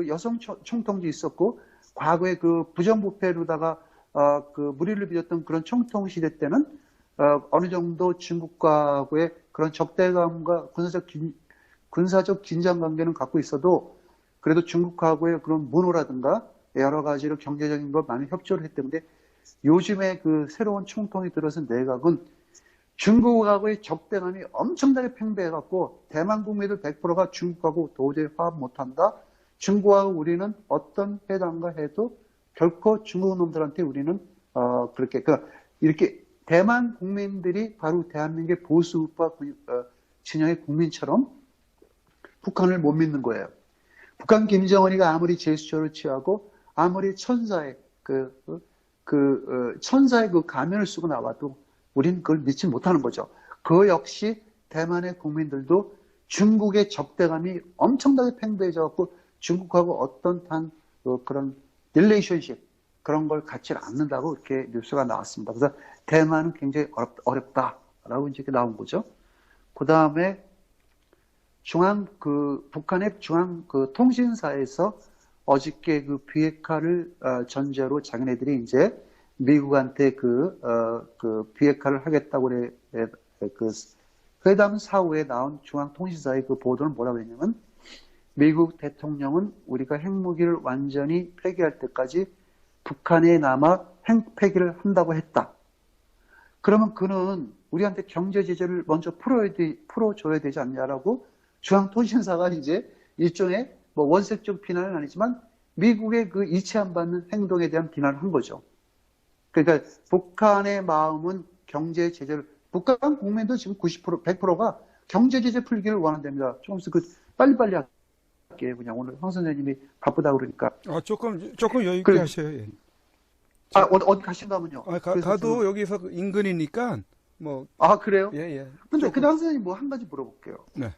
여성 총통도 있었고 과거에 부정부패로다가 무리를 빚었던 그런 총통 시대 때는 어느 정도 중국과의 그런 적대감과 군사적 긴장 관계는 갖고 있어도 그래도 중국하고의 그런 문호라든가 여러 가지로 경제적인 걸 많이 협조를 했기 때문에 요즘에 새로운 총통이 들어선 내각은 중국하고의 적대감이 엄청나게 팽배해갖고 대만 국민들 100%가 중국하고 도저히 화합 못한다. 중국하고 우리는 어떤 회담과 해도 결코 중국 놈들한테 우리는 그렇게 이렇게 대만 국민들이 바로 대한민국의 보수우파 진영의 국민처럼 북한을 못 믿는 거예요. 북한 김정은이가 아무리 제스처를 취하고 아무리 천사의 천사의 그 가면을 쓰고 나와도 우리는 그걸 믿지 못하는 거죠. 그 역시 대만의 국민들도 중국의 적대감이 엄청나게 팽배해져갖고 중국하고 어떤 그런 릴레이션십 그런 걸 갖지 않는다고 이렇게 뉴스가 나왔습니다. 그래서 대만은 굉장히 어렵다라고 이제 나온 거죠. 그 다음에 북한의 중앙 통신사에서 어저께 그 비핵화를 전제로 자기네들이 이제 미국한테 그 비핵화를 하겠다고 그 회담 사후에 나온 중앙통신사의 그 보도는 뭐라고 했냐면 미국 대통령은 우리가 핵무기를 완전히 폐기할 때까지 북한에 남아 핵폐기를 한다고 했다. 그러면 그는 우리한테 경제 제재를 먼저 풀어줘야 되지 않냐라고 중앙통신사가 이제 일종의 뭐 원색적 비난은 아니지만 미국의 그 이치 안 받는 행동에 대한 비난을 한 거죠. 그러니까 북한의 마음은 경제 제재를 북한 국민도 지금 90% 100%가 경제 제재 풀기를 원한답니다. 조금씩 빨리빨리 할게요. 그냥 오늘 황 선생님이 바쁘다 그러니까. 조금 여유 있게 하셔요. 예. 어디 가신다면요? 가도 여기서 인근이니까 뭐. 그래요? 예. 근데 그 황 선생님 뭐 한 가지 물어볼게요. 네.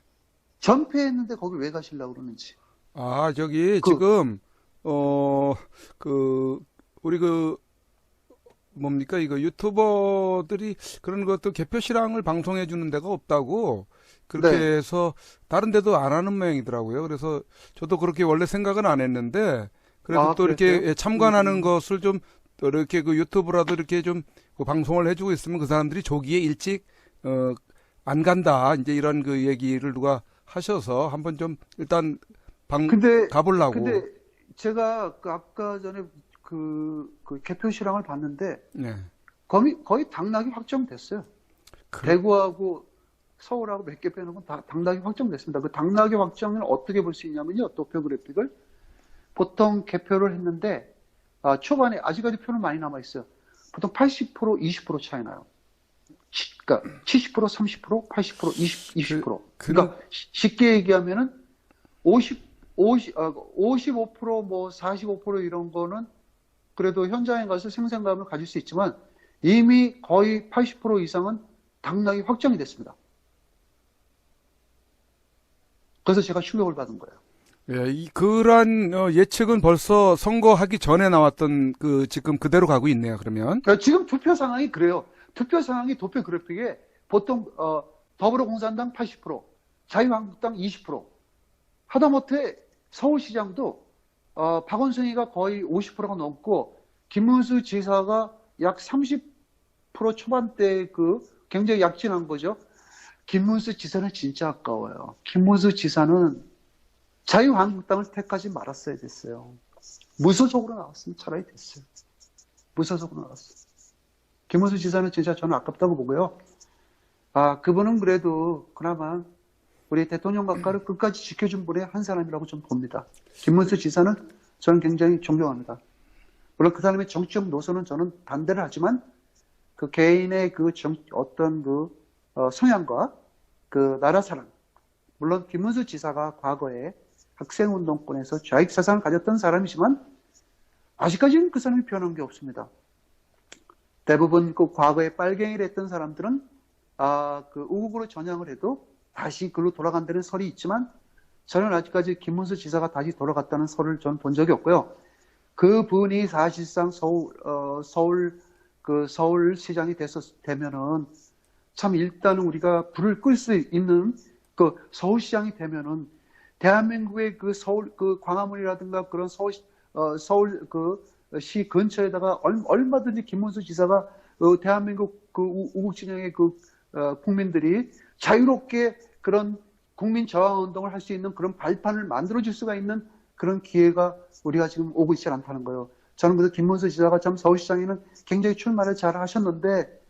전폐했는데 거기 왜 가시려고 그러는지. 저기 지금 우리 뭡니까 이거 유튜버들이 그런 것도 개표 실황을 방송해 주는 데가 없다고 그렇게 네. 해서 다른 데도 안 하는 모양이더라고요. 그래서 저도 그렇게 원래 생각은 안 했는데 그래도 또 그랬어요? 이렇게 참관하는 것을 좀 이렇게 그 유튜브라도 이렇게 좀 방송을 해주고 있으면 그 사람들이 조기에 일찍 안 간다 이제 이런 그 얘기를 누가 하셔서 한번 좀 일단 가보려고. 근데 제가 아까 전에 그 개표 실황을 봤는데 네. 거의 당락이 확정됐어요. 대구하고 서울하고 몇 개 빼는 건 다 당락이 확정됐습니다. 그 당락의 확정을 어떻게 볼 수 있냐면요. 도표 그래픽을 보통 개표를 했는데 초반에 아직까지 표는 많이 남아 있어요. 보통 80% 20% 차이 나요. 그러니까 70% 30% 80% 20%. 그러니까 쉽게 얘기하면은 55%뭐 45% 이런 거는 그래도 현장에 가서 생생감을 가질 수 있지만 이미 거의 80% 이상은 당락이 확정이 됐습니다. 그래서 제가 충격을 받은 거예요. 예, 그런 예측은 벌써 선거하기 전에 나왔던 지금 그대로 가고 있네요. 그러면 지금 투표 상황이 그래요. 투표 상황이 도표 그래픽에 보통 더불어공산당 80%, 자유한국당 20%, 하다못해 서울시장도 박원순이가 거의 50%가 넘고 김문수 지사가 약 30% 초반대 굉장히 약진한 거죠. 김문수 지사는 진짜 아까워요. 김문수 지사는 자유한국당을 택하지 말았어야 됐어요. 무소속으로 나왔으면 차라리 됐어요. 무소속으로 나왔어요. 김문수 지사는 진짜 저는 아깝다고 보고요. 그분은 그래도 그나마 우리 대통령 각과를 끝까지 지켜준 분의 한 사람이라고 좀 봅니다. 김문수 지사는 저는 굉장히 존경합니다. 물론 그 사람의 정치적 노선은 저는 반대를 하지만 그 개인의 성향과 그 나라 사랑. 물론 김문수 지사가 과거에 학생운동권에서 좌익 사상을 가졌던 사람이지만 아직까지는 그 사람이 변한 게 없습니다. 대부분 그 과거에 빨갱이를 했던 사람들은 우국으로 전향을 해도 다시 글로 돌아간다는 설이 있지만 저는 아직까지 김문수 지사가 다시 돌아갔다는 설을 전 본 적이 없고요. 그 분이 사실상 서울시장이 되면은 참 일단은 우리가 불을 끌 수 있는 그 서울시장이 되면은 대한민국의 그 서울 광화문이라든가 그런 서울 시 근처에다가 얼마든지 김문수 지사가 대한민국 우국 진영의 국민들이 자유롭게 그런 국민 저항 운동을 할 수 있는 그런 발판을 만들어줄 수가 있는 그런 기회가 우리가 지금 오고 있지 않다는 거예요. 저는 그래서 김문수 지사가 참 서울시장에는 굉장히 출마를 잘 하셨는데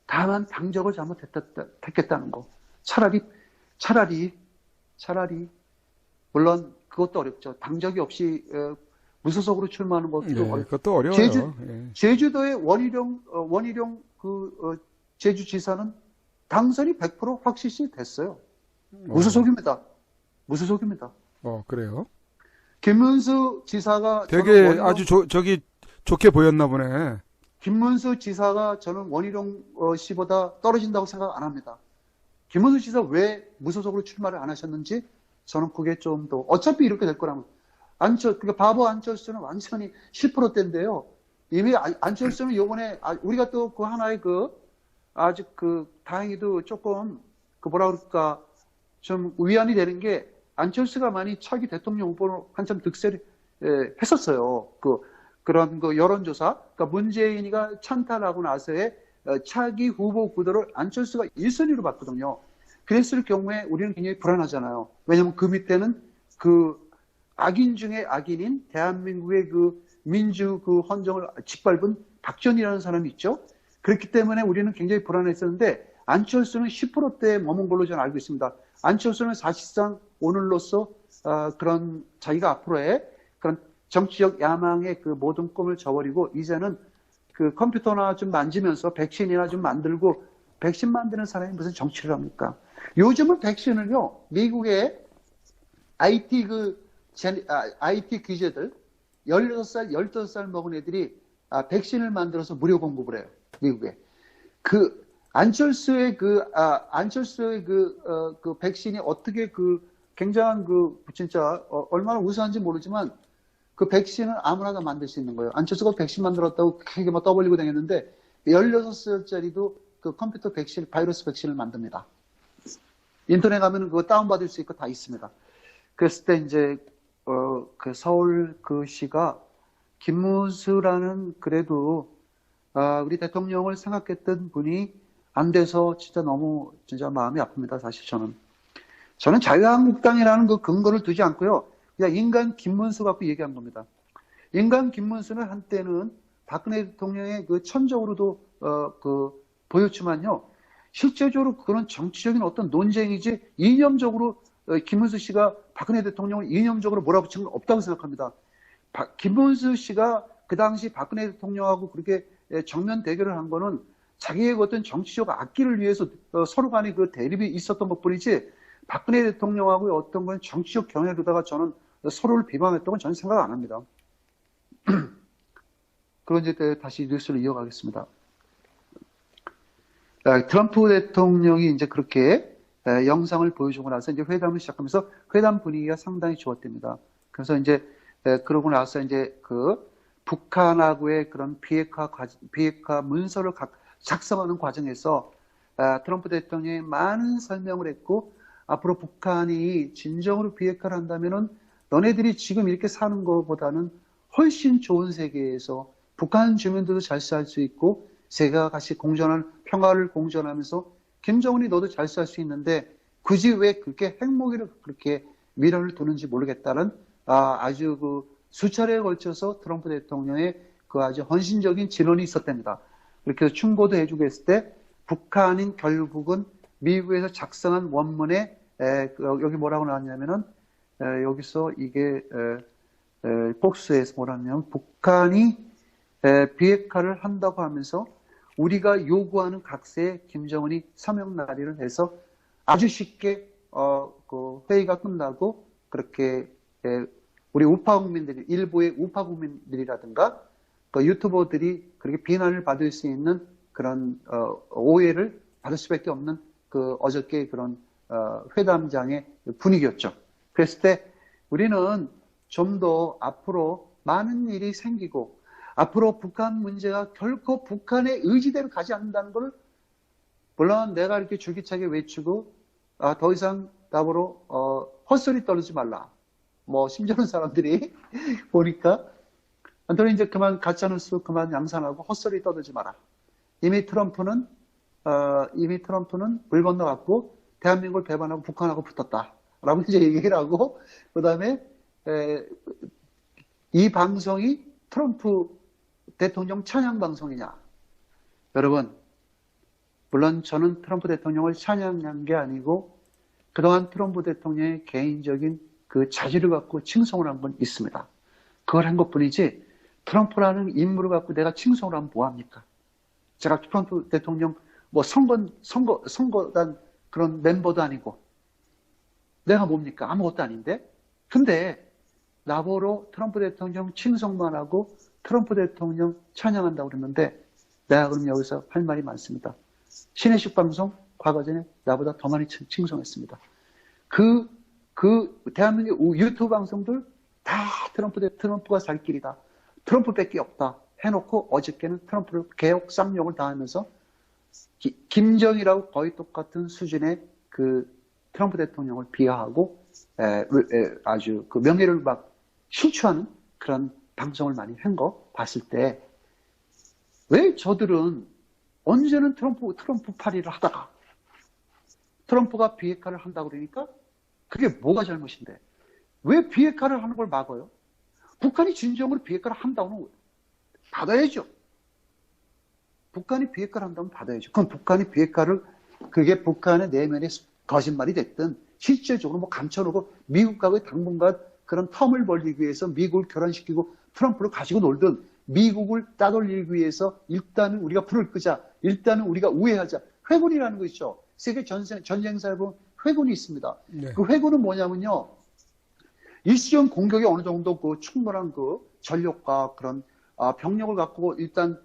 다만 당적을 잘못했겠다는 거. 차라리 물론 그것도 어렵죠. 당적이 없이 무소속으로 출마하는 것도 예, 어렵죠. 그것도 어려워요. 예. 제주도의 원희룡 제주지사는 당선이 100% 확실시 됐어요. 무소속입니다. 그래요. 김문수 지사가 되게 아주 좋게 보였나 보네. 김문수 지사가 저는 원희룡 씨보다 떨어진다고 생각 안 합니다. 김문수 지사 왜 무소속으로 출마를 안 하셨는지 저는 그게 좀 더 어차피 이렇게 될 거라면 그러니까 바보 안철수는 완전히 10%대인데요. 이미 안철수는 요번에 우리가 또 그 하나의 아주 다행히도 조금 뭐라 그럴까 좀 위안이 되는 게 안철수가 많이 차기 대통령 후보로 한참 득세를 했었어요. 그런 여론조사, 그러니까 문재인이가 찬탈하고 나서의 차기 후보 구도를 안철수가 1순위로 봤거든요. 그랬을 경우에 우리는 굉장히 불안하잖아요. 왜냐하면 그 밑에는 악인 중에 악인인 대한민국의 민주 헌정을 짓밟은 박지원이라는 사람이 있죠. 그렇기 때문에 우리는 굉장히 불안했었는데 안철수는 10%대에 머문 걸로 저는 알고 있습니다. 안철수는 사실상 오늘로써 그런 자기가 앞으로의 그런 정치적 야망의 모든 꿈을 저버리고 이제는 컴퓨터나 좀 만지면서 백신이나 좀 만들고 백신 만드는 사람이 무슨 정치를 합니까? 요즘은 백신을요, 미국의 IT 귀재들 16살, 15살 먹은 애들이 백신을 만들어서 무료 공급을 해요. 미국에. 안철수의 백신이 어떻게 굉장한 진짜 얼마나 우수한지 모르지만 그 백신을 아무나 다 만들 수 있는 거예요. 안철수가 백신 만들었다고 크게 막 떠벌리고 다녔는데 16살짜리도 컴퓨터 백신, 바이러스 백신을 만듭니다. 인터넷 가면 그거 다운받을 수 있고 다 있습니다. 그랬을 때 이제 서울 시가 김문수라는 그래도 우리 대통령을 생각했던 분이 안 돼서 진짜 너무 진짜 마음이 아픕니다. 사실 저는 자유한국당이라는 근거를 두지 않고요. 그냥 인간 김문수 갖고 얘기한 겁니다. 인간 김문수는 한때는 박근혜 대통령의 천적으로도 보였지만요. 실제적으로 그런 정치적인 어떤 논쟁이지 이념적으로 김문수 씨가 박근혜 대통령을 이념적으로 몰아붙인 건 없다고 생각합니다. 김문수 씨가 그 당시 박근혜 대통령하고 그렇게 정면 대결을 한 거는 자기의 어떤 정치적 악기를 위해서 서로 간에 대립이 있었던 것 뿐이지 박근혜 대통령하고의 어떤 건 정치적 경협에다가 저는 서로를 비방했던 건 저는 생각 안 합니다. 그런 이제 다시 뉴스를 이어가겠습니다. 트럼프 대통령이 이제 그렇게 영상을 보여주고 나서 이제 회담을 시작하면서 회담 분위기가 상당히 좋았답니다. 그래서 이제 그러고 나서 이제 북한하고의 그런 비핵화 문서를 작성하는 과정에서 트럼프 대통령이 많은 설명을 했고 앞으로 북한이 진정으로 비핵화를 한다면은 너네들이 지금 이렇게 사는 것보다는 훨씬 좋은 세계에서 북한 주민들도 잘 살 수 있고 세계가 같이 평화를 공존하면서 김정은이 너도 잘 살 수 있는데 굳이 왜 그렇게 핵무기를 그렇게 미련을 두는지 모르겠다는 아주 수차례에 걸쳐서 트럼프 대통령의 아주 헌신적인 진언이 있었답니다. 그렇게 해서 충고도 해주고 했을 때 북한인 결국은 미국에서 작성한 원문에 여기 뭐라고 나왔냐면은 여기서 이게 복수에서 뭐라냐면 북한이 비핵화를 한다고 하면서 우리가 요구하는 각세에 김정은이 사명 날이를 해서 아주 쉽게 회의가 끝나고 그렇게 우리 우파 국민들이 일부의 우파 국민들이라든가 유튜버들이 그렇게 비난을 받을 수 있는 그런 오해를 받을 수밖에 없는 어저께 그런 회담장의 분위기였죠. 그랬을 때 우리는 좀 더 앞으로 많은 일이 생기고 앞으로 북한 문제가 결코 북한의 의지대로 가지 않는다는 걸 물론 내가 이렇게 줄기차게 외치고 더 이상 답으로 헛소리 떨지 말라. 심지어는 사람들이 보니까 너는 이제 그만 가짜뉴스 그만 양산하고 헛소리 떠들지 마라. 이미 트럼프는 물 건너갔고 대한민국을 배반하고 북한하고 붙었다. 라고 이제 얘기를 하고 그 다음에 이 방송이 트럼프 대통령 찬양 방송이냐. 여러분 물론 저는 트럼프 대통령을 찬양한 게 아니고 그동안 트럼프 대통령의 개인적인 그 자질을 갖고 칭송을 한 건 있습니다. 그걸 한 것뿐이지 트럼프라는 인물을 갖고 내가 칭송을 하면 뭐합니까? 제가 트럼프 대통령 뭐 선거단 그런 멤버도 아니고 내가 뭡니까? 아무것도 아닌데? 근데 나보러 트럼프 대통령 칭송만 하고 트럼프 대통령 찬양한다고 그랬는데 내가 그럼 여기서 할 말이 많습니다. 신혜식 방송 과거 전에 나보다 더 많이 칭송했습니다. 대한민국 유튜브 방송들 다 트럼프가 살 길이다. 트럼프밖에 없다. 해놓고 어저께는 트럼프를 개혁 쌍욕을 다 하면서 김정일하고 거의 똑같은 수준의 그 트럼프 대통령을 비하하고 아주 그 명예를 막 실추하는 그런 방송을 많이 한 거 봤을 때 왜 저들은 언제는 트럼프 파리를 하다가 트럼프가 비핵화를 한다고 그러니까 그게 뭐가 잘못인데 왜 비핵화를 하는 걸 막아요? 북한이 진정으로 비핵화를 한다고는 받아야죠. 북한이 비핵화를 한다면 받아야죠. 그럼 북한이 비핵화를 그게 북한의 내면의 거짓말이 됐든 실질적으로 뭐 감춰놓고 미국과의 당분간 그런 텀을 벌리기 위해서 미국을 결혼시키고 트럼프를 가지고 놀든 미국을 따돌리기 위해서 일단은 우리가 불을 끄자. 일단은 우리가 우회하자. 회군이라는 거 있죠. 세계 전쟁사에 보면 회군이 있습니다. 네. 그 회군은 뭐냐면요. 일시적 공격이 어느 정도 그 충분한 그 전력과 그런 병력을 갖고 일단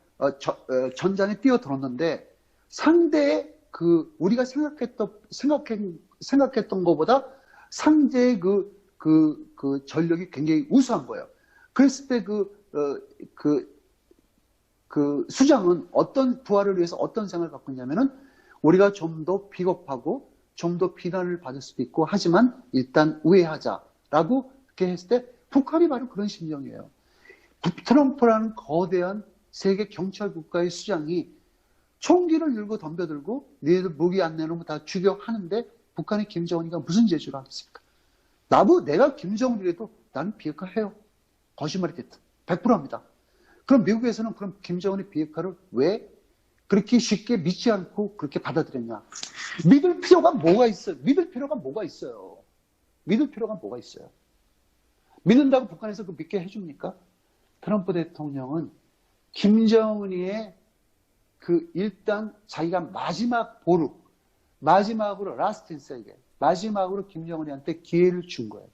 전장에 뛰어들었는데 상대의 그 우리가 생각했던 것보다 상대의 그 전력이 굉장히 우수한 거예요. 그랬을 때 그 수장은 어떤 부하를 위해서 어떤 생각을 갖고 있냐면은 우리가 좀 더 비겁하고 좀 더 비난을 받을 수도 있고 하지만 일단 우회하자라고 그렇게 했을 때 북한이 바로 그런 심정이에요. 트럼프라는 거대한 세계 경찰 국가의 수장이 총기를 들고 덤벼들고 너희들 무기 안 내놓으면 다 죽여 하는데 북한의 김정은이가 무슨 재주를 하겠습니까? 내가 김정은이라도 나는 비핵화해요. 거짓말이 됐든 100%입니다. 그럼 미국에서는 그럼 김정은의 비핵화를 왜 그렇게 쉽게 믿지 않고 그렇게 받아들였냐? 믿을 필요가 뭐가 있어요? 믿을 필요가 뭐가 있어요? 믿는다고 북한에서 그 믿게 해줍니까? 트럼프 대통령은 김정은이의 그 일단 자기가 마지막 보루, 마지막으로 라스트 인세게 마지막으로 김정은이한테 기회를 준 거예요.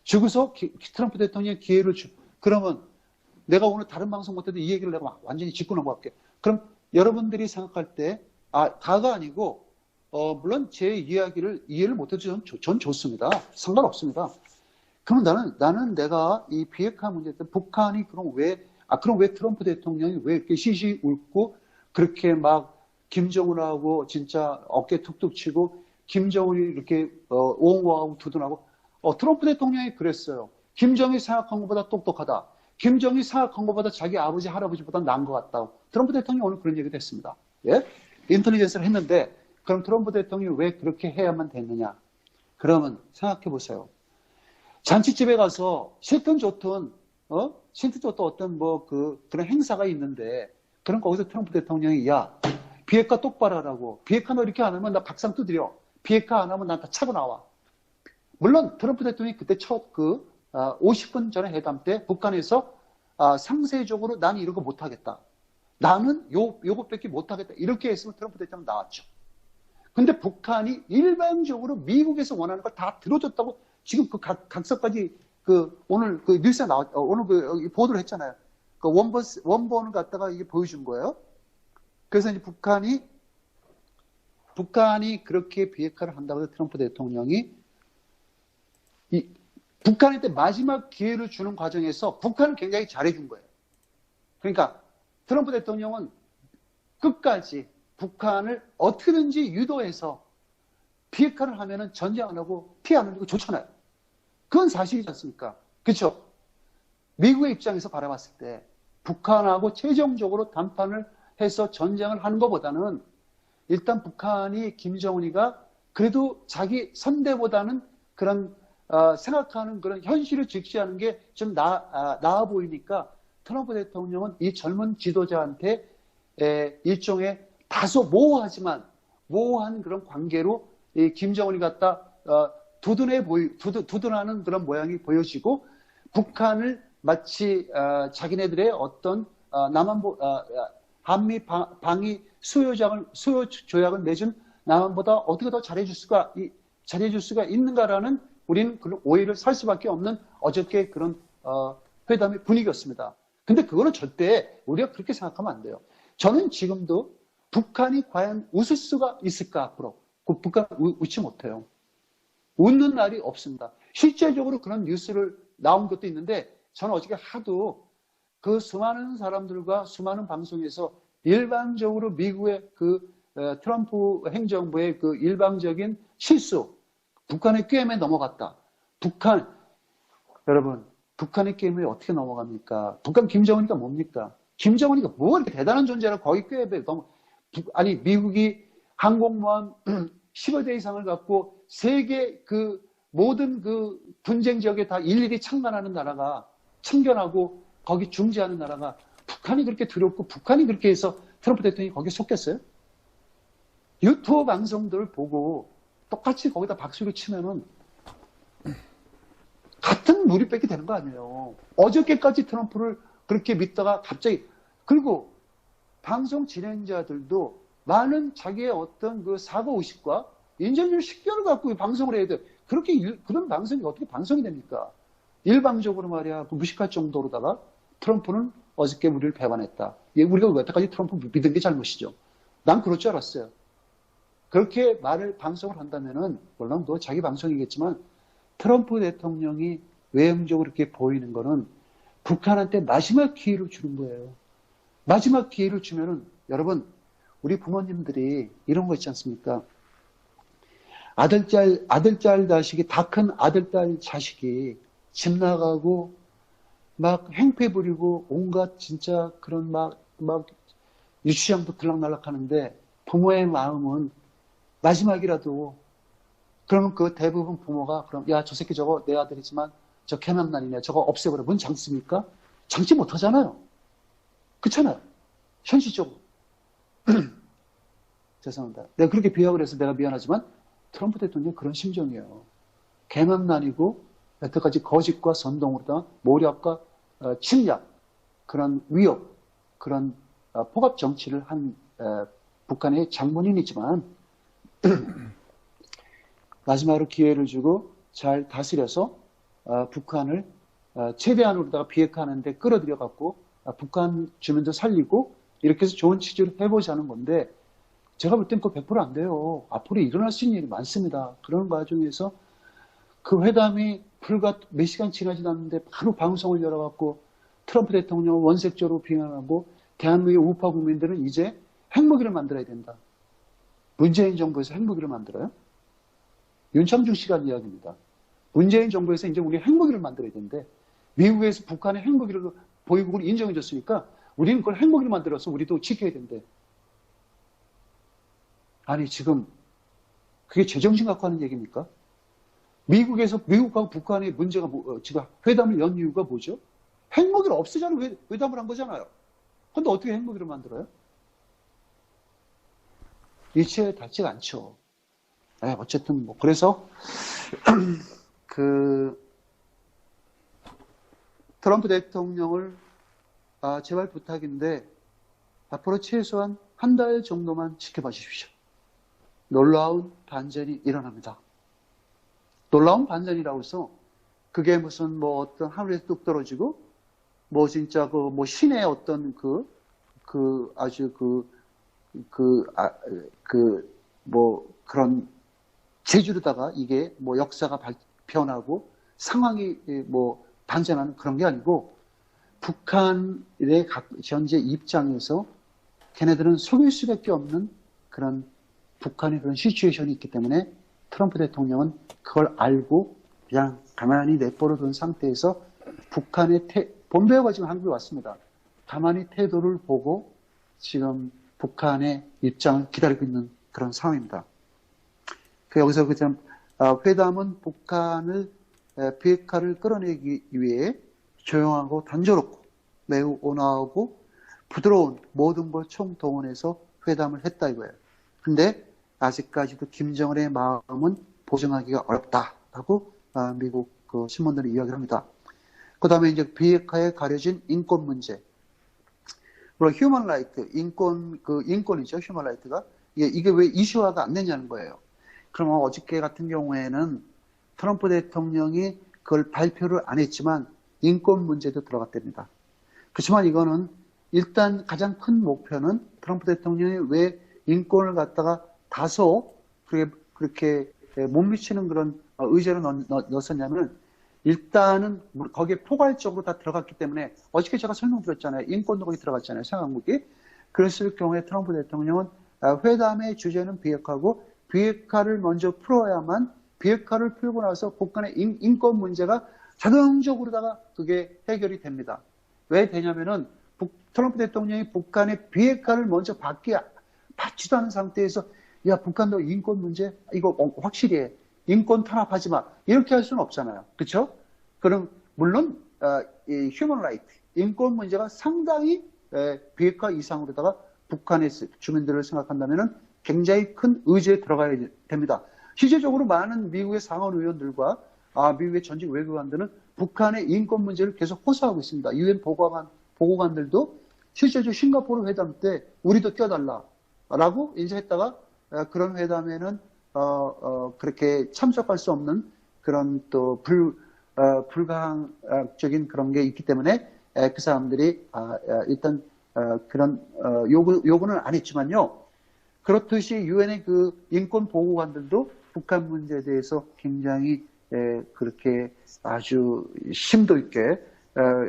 주고서 트럼프 대통령이 기회를 그러면 내가 오늘 다른 방송 못해도 이 얘기를 내가 완전히 짚고 넘어갈게요. 그럼 여러분들이 생각할 때 다가 아니고 물론 제 이해를 못해도 전 좋습니다. 상관없습니다. 그럼 나는 내가 이 비핵화 문제 때 북한이 그럼 왜 트럼프 대통령이 왜 이렇게 시시 웃고 그렇게 막 김정은하고 진짜 어깨 툭툭 치고 김정은이 이렇게 옹호하고 두둔하고 트럼프 대통령이 그랬어요. 김정일이 생각한 것보다 똑똑하다. 김정일이 생각한 것보다 자기 아버지 할아버지보다 나은 것 같다. 트럼프 대통령이 오늘 그런 얘기도 했습니다. 예? 인텔리전스를 했는데 그럼 트럼프 대통령이 왜 그렇게 해야만 됐느냐? 그러면 생각해 보세요. 잔치집에 가서 싫든 좋든 어떤 그런 행사가 있는데 그런 거기서 트럼프 대통령이 야 비핵화 똑바로 하라고 비핵화 너 이렇게 안 하면 나 박상 두드려 비핵화 안 하면 난 다 차고 나와. 물론 트럼프 대통령이 그때 첫 50분 전에 회담 때 북한에서 상세적으로 나는 이런 거 못하겠다. 나는 요것밖에 못하겠다. 이렇게 했으면 트럼프 대통령 나왔죠. 근데 북한이 일반적으로 미국에서 원하는 걸 다 들어줬다고 지금 그 각서까지 오늘 그 뉴스에 오늘 보도를 했잖아요. 그 원본을 갖다가 이게 보여준 거예요. 그래서 이제 북한이 그렇게 비핵화를 한다고 해서 트럼프 대통령이 북한한테 마지막 기회를 주는 과정에서 북한을 굉장히 잘해준 거예요. 그러니까 트럼프 대통령은 끝까지 북한을 어떻게든지 유도해서 비핵화를 하면은 전쟁 안 하고 피해 안 흘리고 좋잖아요. 그건 사실이지 않습니까? 그렇죠? 미국의 입장에서 바라봤을 때 북한하고 최종적으로 담판을 해서 전쟁을 하는 것보다는 일단 북한이 김정은이가 그래도 자기 선대보다는 그런 생각하는 그런 현실을 직시하는 게 좀 나아 보이니까 트럼프 대통령은 이 젊은 지도자한테 일종의 다소 모호한 그런 관계로 이 김정은이 갖다 두둔하는 그런 모양이 보여지고 북한을 마치 자기네들의 어떤 한미 방위 수요 조약을 맺은 남한보다 어떻게 더 잘해줄 수가 있는가라는 우리는 그런 오해를 살 수밖에 없는 어저께 그런 회담의 분위기였습니다. 근데 그거는 절대 우리가 그렇게 생각하면 안 돼요. 저는 지금도 북한이 과연 웃을 수가 있을까 앞으로. 북한 웃지 못해요. 웃는 날이 없습니다. 실제적으로 그런 뉴스를 나온 것도 있는데 저는 어저께 하도 그 수많은 사람들과 수많은 방송에서 일반적으로 미국의 그 트럼프 행정부의 그 일방적인 실수, 북한의 게임에 넘어갔다. 여러분, 북한의 게임에 어떻게 넘어갑니까? 북한 김정은이가 뭡니까? 김정은이가 뭐 이렇게 대단한 존재라 거기 게임에 아니, 미국이 항공모함 10여 대 이상을 갖고 세계 그 모든 그 분쟁 지역에 다 일일이 참관하는 나라가, 참견하고 거기 중재하는 나라가 북한이 그렇게 두렵고 북한이 그렇게 해서 트럼프 대통령이 거기에 속겠어요? 유튜브 방송들을 보고 똑같이 거기다 박수를 치면은 같은 무리뺏기 되는 거 아니에요. 어저께까지 트럼프를 그렇게 믿다가 갑자기, 그리고 방송 진행자들도 많은 자기의 어떤 그 사고의식과 인정률 식견을 갖고 방송을 해야 돼. 그런 방송이 어떻게 방송이 됩니까? 일방적으로 말이야, 무식할 정도로다가 트럼프는 어저께 우리를 배반했다. 우리가 여태까지 트럼프 믿은 게 잘못이죠. 난 그럴 줄 알았어요. 그렇게 방송을 한다면은, 물론 또 자기 방송이겠지만, 트럼프 대통령이 외형적으로 이렇게 보이는 거는 북한한테 마지막 기회를 주는 거예요. 마지막 기회를 주면은, 여러분, 우리 부모님들이 이런 거 있지 않습니까? 아들딸 자식이, 다 큰 아들딸 자식이 집 나가고 막 행패 부리고 온갖 진짜 그런 막 유치장도 들락날락 하는데 부모의 마음은 마지막이라도, 그러면 그 대부분 부모가 그럼 야, 저 새끼 저거 내 아들이지만 저 개남난이네, 저거 없애버려. 뭔 장습니까? 장치 못 하잖아요. 그렇잖아요. 현실적으로. 죄송합니다. 내가 그렇게 비하를 해서 내가 미안하지만 트럼프 대통령이 그런 심정이에요. 개남난이고 여태까지 거짓과 선동으로다 모략과 침략, 그런 위협, 그런 포갑 정치를 한 북한의 장본인이지만 마지막으로 기회를 주고 잘 다스려서 북한을 최대한으로다가 비핵화하는데 끌어들여 갖고 북한 주민도 살리고 이렇게 해서 좋은 취지로 해보자는 건데, 제가 볼 땐 그거 100%안 돼요. 앞으로 일어날 수 있는 일이 많습니다. 그런 과정에서 그 회담이 불과 몇 시간 지나지도 않는데 바로 방송을 열어갖고 트럼프 대통령을 원색적으로 비난하고 대한민국의 우파 국민들은 이제 핵무기를 만들어야 된다. 문재인 정부에서 핵무기를 만들어요? 윤창중 씨가 한 이야기입니다. 문재인 정부에서 이제 우리 핵무기를 만들어야 되는데, 미국에서 북한의 핵무기를 보유국을 인정해줬으니까 우리는 그걸 핵무기를 만들어서 우리도 지켜야 된대. 아니, 지금 그게 제정신 갖고 하는 얘기입니까? 미국하고 북한의 문제가 지금 회담을 연 이유가 뭐죠? 핵무기를 없애자는 회담을 한 거잖아요. 근데 어떻게 핵무기를 만들어요? 일체에 닿지가 않죠. 어쨌든 그래서 트럼프 대통령을 제발 부탁인데 앞으로 최소한 한 달 정도만 지켜봐 주십시오. 놀라운 반전이 일어납니다. 놀라운 반전이라고 해서 그게 무슨 어떤 하늘에서 뚝 떨어지고 진짜 신의 어떤 아주 그런 재주로다가 이게 역사가 변하고 상황이 반전하는 그런 게 아니고, 북한의 현재 입장에서 걔네들은 속일 수밖에 없는 그런 북한의 그런 시츄에이션이 있기 때문에 트럼프 대통령은 그걸 알고 그냥 가만히 내버려 둔 상태에서 북한의 본배우가 지금 한국에 왔습니다. 가만히 태도를 보고 지금 북한의 입장을 기다리고 있는 그런 상황입니다. 여기서 회담은 북한을 비핵화를 끌어내기 위해 조용하고 단조롭고 매우 온화하고 부드러운 모든 걸 총동원해서 회담을 했다 이거예요. 근데 아직까지도 김정은의 마음은 보증하기가 어렵다라고 미국 그 신문들이 이야기를 합니다. 그 다음에 이제 비핵화에 가려진 인권 문제. 물론 휴먼 라이트, 인권이죠, 휴먼 라이트가. 이게 왜 이슈화가 안 되냐는 거예요. 그러면 어저께 같은 경우에는 트럼프 대통령이 그걸 발표를 안 했지만 인권 문제도 들어갔답니다. 그렇지만 이거는 일단 가장 큰 목표는 트럼프 대통령이 왜 인권을 갖다가 다소 그렇게 못 미치는 그런 의제를 넣었었냐면 일단은 거기에 포괄적으로 다 들어갔기 때문에 어저께 제가 설명드렸잖아요. 인권도 거기 들어갔잖아요. 상한국이. 그랬을 경우에 트럼프 대통령은 회담의 주제는 비핵화고 비핵화를 먼저 풀어야만 비핵화를 풀고 나서 북한의 인권 문제가 자동적으로다가 그게 해결이 됩니다. 왜 되냐면은 트럼프 대통령이 북한의 비핵화를 먼저 받지도 않은 상태에서 야 북한도 인권 문제 이거 확실히 해. 인권 탄압하지 마. 이렇게 할 수는 없잖아요. 그렇죠? 그럼 물론 이 휴먼 라이트, 인권 문제가 상당히 비핵화 이상으로다가 북한의 주민들을 생각한다면은 굉장히 큰 의제에 들어가야 됩니다. 실제적으로 많은 미국의 상원 의원들과 미국의 전직 외교관들은 북한의 인권 문제를 계속 호소하고 있습니다. 유엔 보고관들도 실제적으로 싱가포르 회담 때 우리도 껴달라라고 인정했다가 그런 회담에는 그렇게 참석할 수 없는 그런 또 불가항적인 그런 게 있기 때문에 그 사람들이 일단 그런 요구는 안 했지만요. 그렇듯이 유엔의 그 인권 보고관들도 북한 문제에 대해서 굉장히 그렇게 아주 심도 있게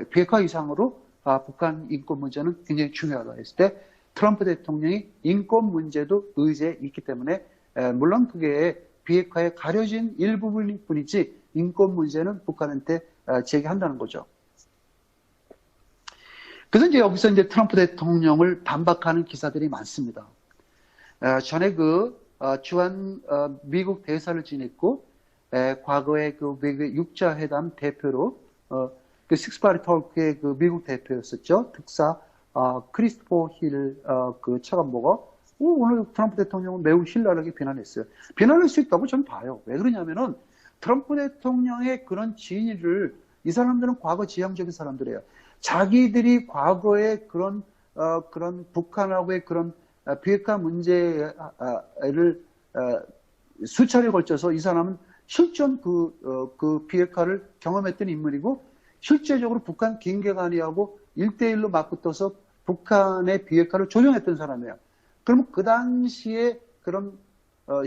비핵화 이상으로 북한 인권 문제는 굉장히 중요하다 했을 때 트럼프 대통령이 인권 문제도 의제에 있기 때문에 물론 그게 비핵화에 가려진 일부분일 뿐이지 인권 문제는 북한한테 제기한다는 거죠. 그래서 이제 여기서 이제 트럼프 대통령을 반박하는 기사들이 많습니다. 전에 주한 미국 대사를 지냈고 과거에 그 미국의 육자회담 대표로 그 식스파리 톨크의 그 미국 대표였었죠. 특사 크리스토퍼 힐 그 차관보가 오늘 트럼프 대통령은 매우 신랄하게 비난했어요. 비난할 수 있다고 저는 봐요. 왜 그러냐면은 트럼프 대통령의 그런 진위를 이 사람들은 과거 지향적인 사람들이에요. 자기들이 과거에 그런 북한하고의 그런 비핵화 문제를 수차례 걸쳐서 이 사람은 실전 그 비핵화를 경험했던 인물이고 실제적으로 북한 김계관이하고 1대1로 맞붙어서 북한의 비핵화를 조정했던 사람이에요. 그러면 그 당시에 그런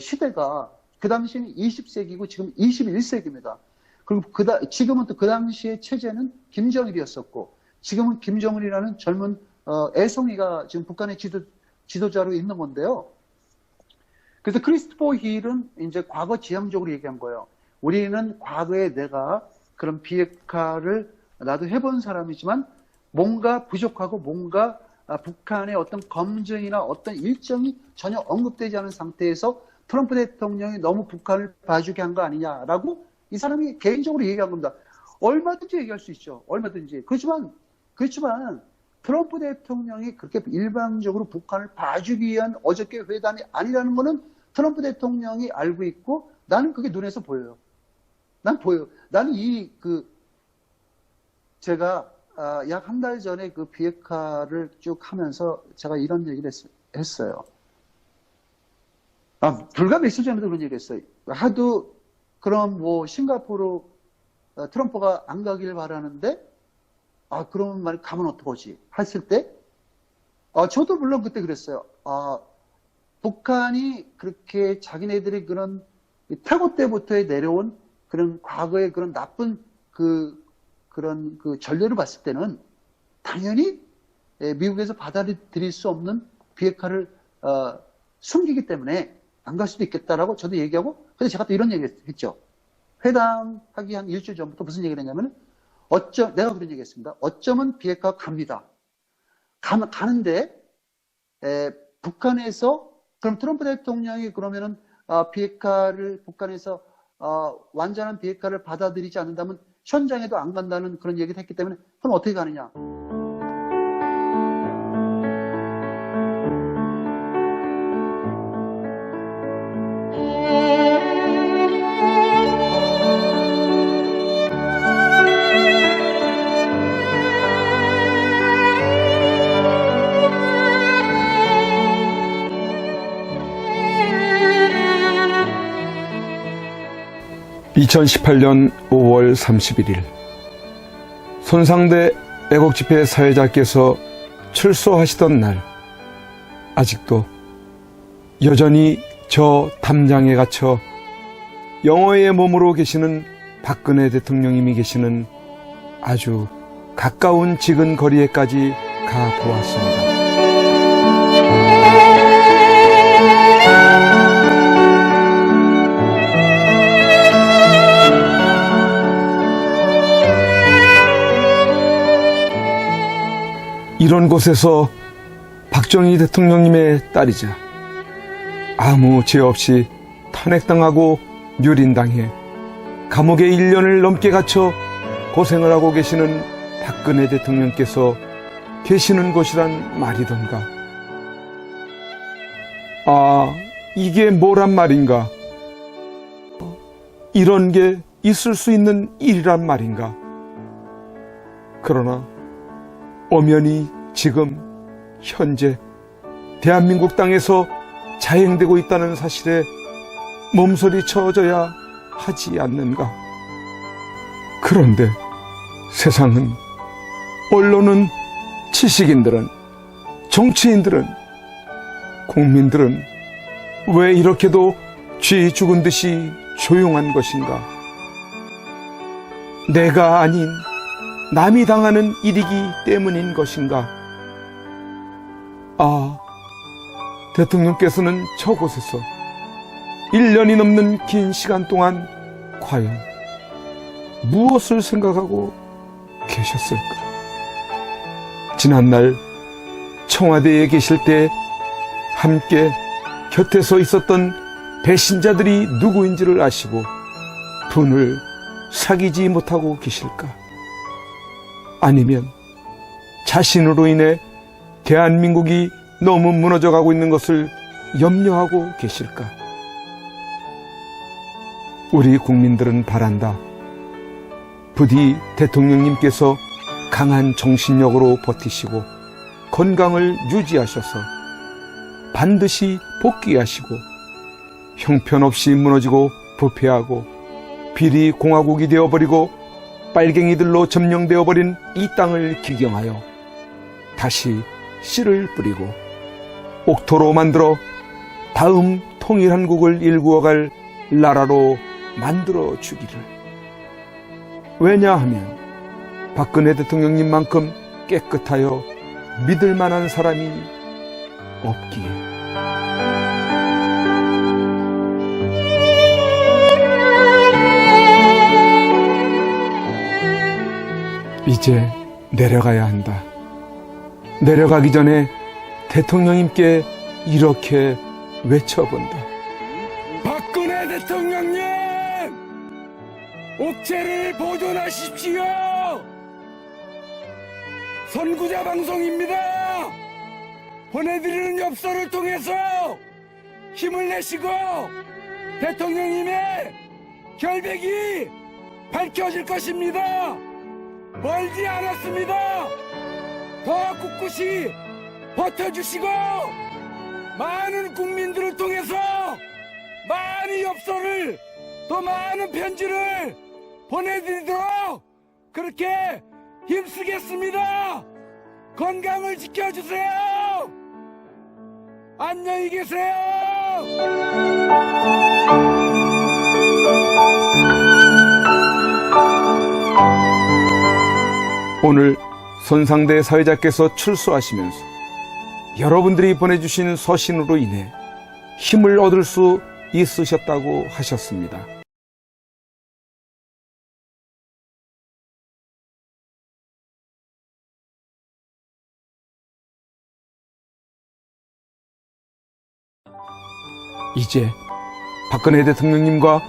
시대가 그 당시에는 20세기고 지금 21세기입니다. 그리고 지금은 또 그 당시의 체제는 김정일이었었고 지금은 김정은이라는 젊은 애송이가 지금 북한의 지도자로 있는 건데요. 그래서 크리스토퍼 힐은 이제 과거 지향적으로 얘기한 거예요. 우리는 과거에 내가 그런 비핵화를 나도 해본 사람이지만 뭔가 부족하고 뭔가 북한의 어떤 검증이나 어떤 일정이 전혀 언급되지 않은 상태에서 트럼프 대통령이 너무 북한을 봐주게 한 거 아니냐라고 이 사람이 개인적으로 얘기한 겁니다. 얼마든지 얘기할 수 있죠. 얼마든지. 그렇지만 트럼프 대통령이 그렇게 일방적으로 북한을 봐주기 위한 어저께 회담이 아니라는 거는 트럼프 대통령이 알고 있고 나는 그게 눈에서 보여요. 난 보여요. 나는 제가 약 한 달 전에 그 비핵화를 쭉 하면서 제가 이런 얘기를 했어요. 불과 며칠 전에도 그런 얘기를 했어요. 하도 그럼 싱가포르 트럼프가 안 가길 바라는데 그러면 말이 가면 어떡하지? 했을 때 저도 물론 그때 그랬어요. 북한이 그렇게 자기네들이 그런 태고 때부터 내려온 그런 과거의 그런 나쁜 그런 전례를 봤을 때는 당연히 미국에서 받아들일 수 없는 비핵화를 숨기기 때문에 안 갈 수도 있겠다라고 저도 얘기하고 근데 제가 또 이런 얘기 했죠. 회담하기 한 일주일 전부터 무슨 얘기를 했냐면 내가 그런 얘기 했습니다. 어쩌면 비핵화 갑니다. 가는데 북한에서 그럼 트럼프 대통령이 그러면은 비핵화를 북한에서 완전한 비핵화를 받아들이지 않는다면 현장에도 안 간다는 그런 얘기를 했기 때문에 그럼 어떻게 가느냐? 2018년 5월 31일 손상대 애국집회 사회자께서 출소하시던 날, 아직도 여전히 저 담장에 갇혀 영어의 몸으로 계시는 박근혜 대통령님이 계시는 아주 가까운 지근 거리에까지 가 보았습니다. 이런 곳에서 박정희 대통령님의 딸이자 아무 죄 없이 탄핵당하고 유린당해 감옥에 1년을 넘게 갇혀 고생을 하고 계시는 박근혜 대통령께서 계시는 곳이란 말이던가. 아, 이게 뭐란 말인가? 이런 게 있을 수 있는 일이란 말인가? 그러나 엄연히 지금 현재 대한민국 땅에서 자행되고 있다는 사실에 몸소리 쳐줘야 하지 않는가? 그런데 세상은, 언론은, 지식인들은, 정치인들은, 국민들은 왜 이렇게도 쥐 죽은 듯이 조용한 것인가? 내가 아닌 남이 당하는 일이기 때문인 것인가? 아, 대통령께서는 저곳에서 1년이 넘는 긴 시간 동안 과연 무엇을 생각하고 계셨을까? 지난날 청와대에 계실 때 함께 곁에서 있었던 배신자들이 누구인지를 아시고 분을 사귀지 못하고 계실까? 아니면 자신으로 인해 대한민국이 너무 무너져가고 있는 것을 염려하고 계실까? 우리 국민들은 바란다. 부디 대통령님께서 강한 정신력으로 버티시고 건강을 유지하셔서 반드시 복귀하시고 형편없이 무너지고 부패하고 비리 공화국이 되어버리고 빨갱이들로 점령되어버린 이 땅을 기경하여 다시 씨를 뿌리고 옥토로 만들어 다음 통일한국을 일구어갈 나라로 만들어 주기를. 왜냐하면 박근혜 대통령님만큼 깨끗하여 믿을 만한 사람이 없기에. 이제 내려가야 한다. 내려가기 전에 대통령님께 이렇게 외쳐본다. 박근혜 대통령님! 옥체를 보존하십시오! 선구자 방송입니다! 보내드리는 엽서를 통해서 힘을 내시고 대통령님의 결백이 밝혀질 것입니다! 멀지 않았습니다! 더 꿋꿋이 버텨주시고 많은 국민들을 통해서 많은 엽서를, 더 많은 편지를 보내드리도록 그렇게 힘쓰겠습니다. 건강을 지켜주세요. 안녕히 계세요. 오늘 손상대 사회자께서 출소하시면서 여러분들이 보내주신 서신으로 인해 힘을 얻을 수 있으셨다고 하셨습니다. 이제 박근혜 대통령님과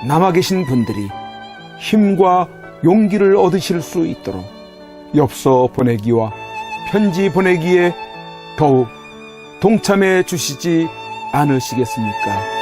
남아 계신 분들이 힘과 용기를 얻으실 수 있도록 엽서 보내기와 편지 보내기에 더욱 동참해 주시지 않으시겠습니까?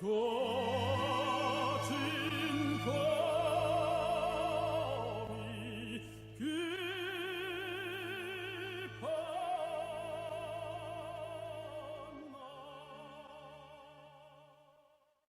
고